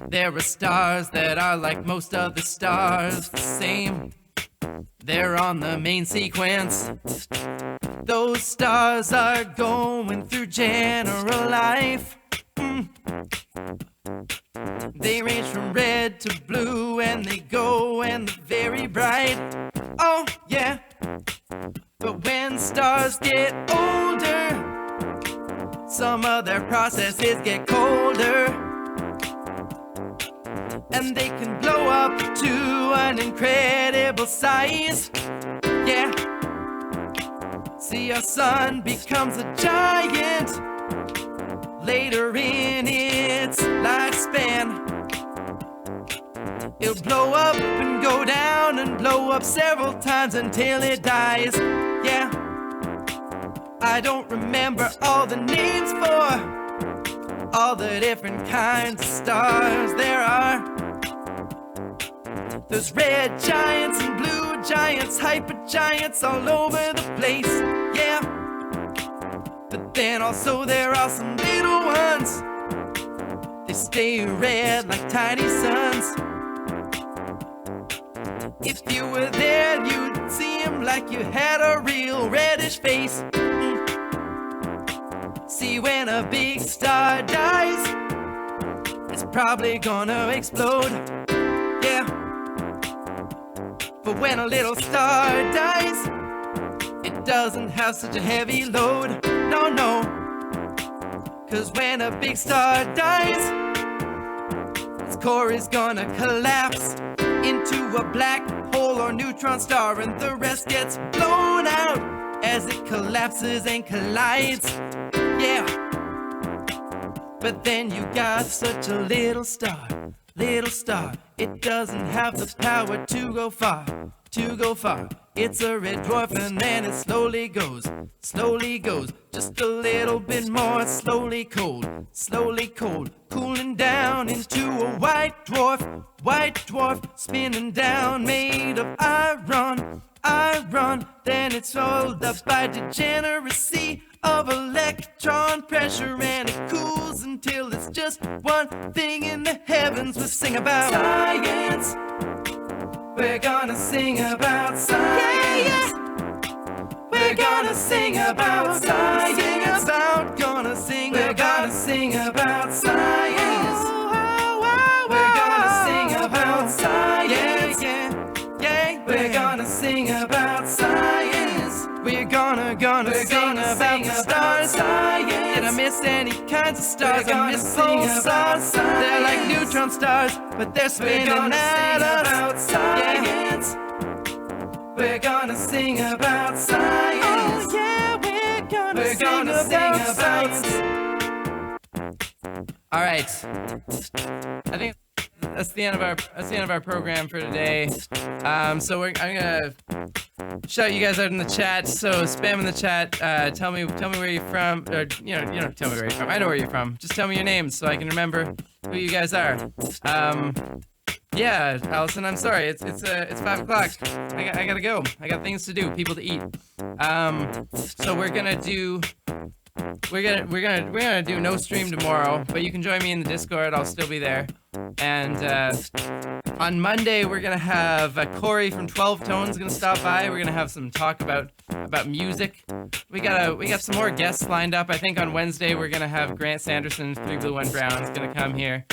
Speaker 3: There are stars that are like most of the stars, the same. They're on the main sequence. Those stars are going through general life. They range from red to blue, and they go and they're very bright. Oh yeah. But when stars get older, some of their processes get colder, and they can blow up to an incredible size. Yeah. See, our sun becomes a giant later in its lifespan. It'll blow up and go down and blow up several times until it dies. Yeah. I don't remember all the names for all the different kinds of stars there are. There's red giants and blue hyper giants all over the place, yeah. But then also there are some little ones. They stay red like tiny suns. If you were there, you'd see him like you had a real reddish face. See, when a big star dies, it's probably gonna explode, yeah. But when a little star dies, it doesn't have such a heavy load, no, no. 'Cause when a big star dies, its core is gonna collapse into a black hole or neutron star, and the rest gets blown out as it collapses and collides, yeah. But then you got such a little star, it doesn't have the power to go far, It's a red dwarf and then it slowly goes, just a little bit more slowly cold, cooling down into a white dwarf, spinning down, made of iron, then it's rolled up by degeneracy of electron pressure, and it cools until it's just one thing in the heavens. We'll sing about science. We're gonna sing about science. Yeah, yeah. We're gonna sing about science. We're gonna sing about science. We're gonna sing about science. Yeah, yeah. We're gonna sing about science. We're gonna sing about the stars. Did I miss any kinds of stars? I miss pulsars. They're like neutron stars, but they're spinning out of science. We're gonna sing about science. Oh yeah, we're gonna sing about science.
Speaker 2: All right. I think that's the end of our program for today. So I'm gonna shout you guys out in the chat. So spam in the chat. Tell me where you're from. Or you don't tell me where you're from. I know where you're from. Just tell me your names so I can remember who you guys are. Yeah, Allison, I'm sorry. It's 5 o'clock. I gotta go. I got things to do. People to eat. So we're gonna do no stream tomorrow, but you can join me in the Discord. I'll still be there. And on Monday we're gonna have Corey from 12 Tones gonna stop by. We're gonna have some talk about music. We got some more guests lined up. I think on Wednesday we're gonna have Grant Sanderson, 3 Blue 1 Brown, is gonna come here.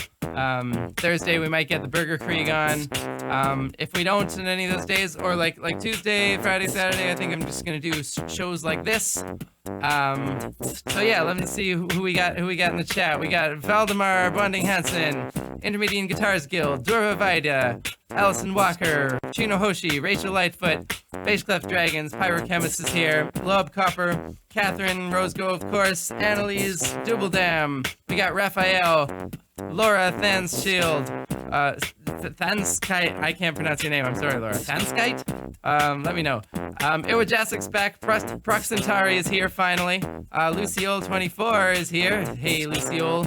Speaker 2: Thursday we might get the Burger Krieg on. If we don't in any of those days, or like Tuesday, Friday, Saturday, I think I'm just gonna do shows like this. So yeah, let me see who we got in the chat. We got Valdemar Bonding Hansen, Intermediate Guitars Guild, Dora Vida, Allison Walker, Chino Hoshi, Rachel Lightfoot, Bassclef Dragons, Pyrochemist is here, Lob Copper, Catherine Rosego, of course, Annalise Dubbeldam. We got Raphael, Laura Thanshield, Thanskite. I can't pronounce your name. I'm sorry, Laura. Thanskite? Let me know. Iwajasik's back. Proxentari is here finally. Luciole24 is here. Hey, Luciole.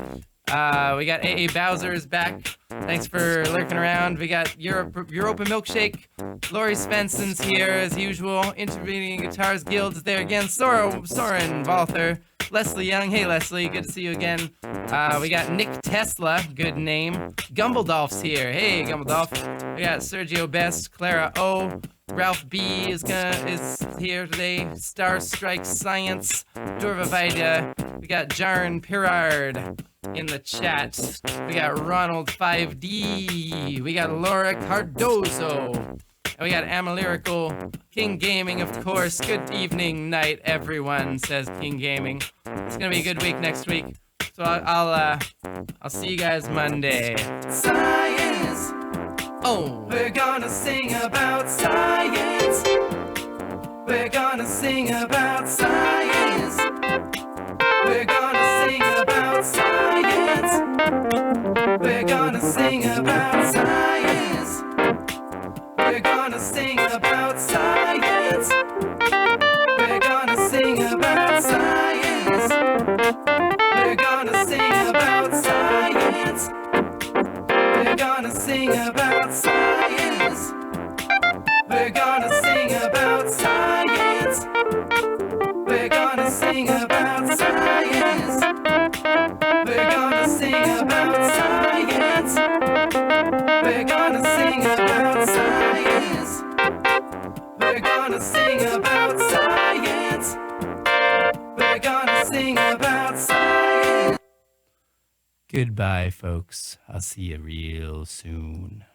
Speaker 2: We got AA Bowser is back. Thanks for lurking around. We got Europa Milkshake. Lori Svensson's here as usual. Intervening Guitars Guild is there again. Soren Walther. Leslie Young. Hey, Leslie. Good to see you again. We got Nick Tesla. Good name. Gumbledolf's here. Hey, Gumbledolf. We got Sergio Best. Clara O. Ralph B is here today. Star Strike Science. Dorva Vida. We got Jarn Pirard in the chat. We got Ronald 5D. We got Laura Cardozo. And we got Amalyrical. King Gaming, of course. Good evening, night, everyone, says King Gaming. It's gonna be a good week next week. So I'll see you guys Monday.
Speaker 3: Science. Oh, we're gonna sing about science. We're gonna sing about science. We're gonna sing about science. We're gonna sing about science. We're gonna sing about science. We're gonna sing about science. We're gonna sing about science. We're gonna sing about science. We're gonna
Speaker 1: Goodbye, folks. I'll see you real soon.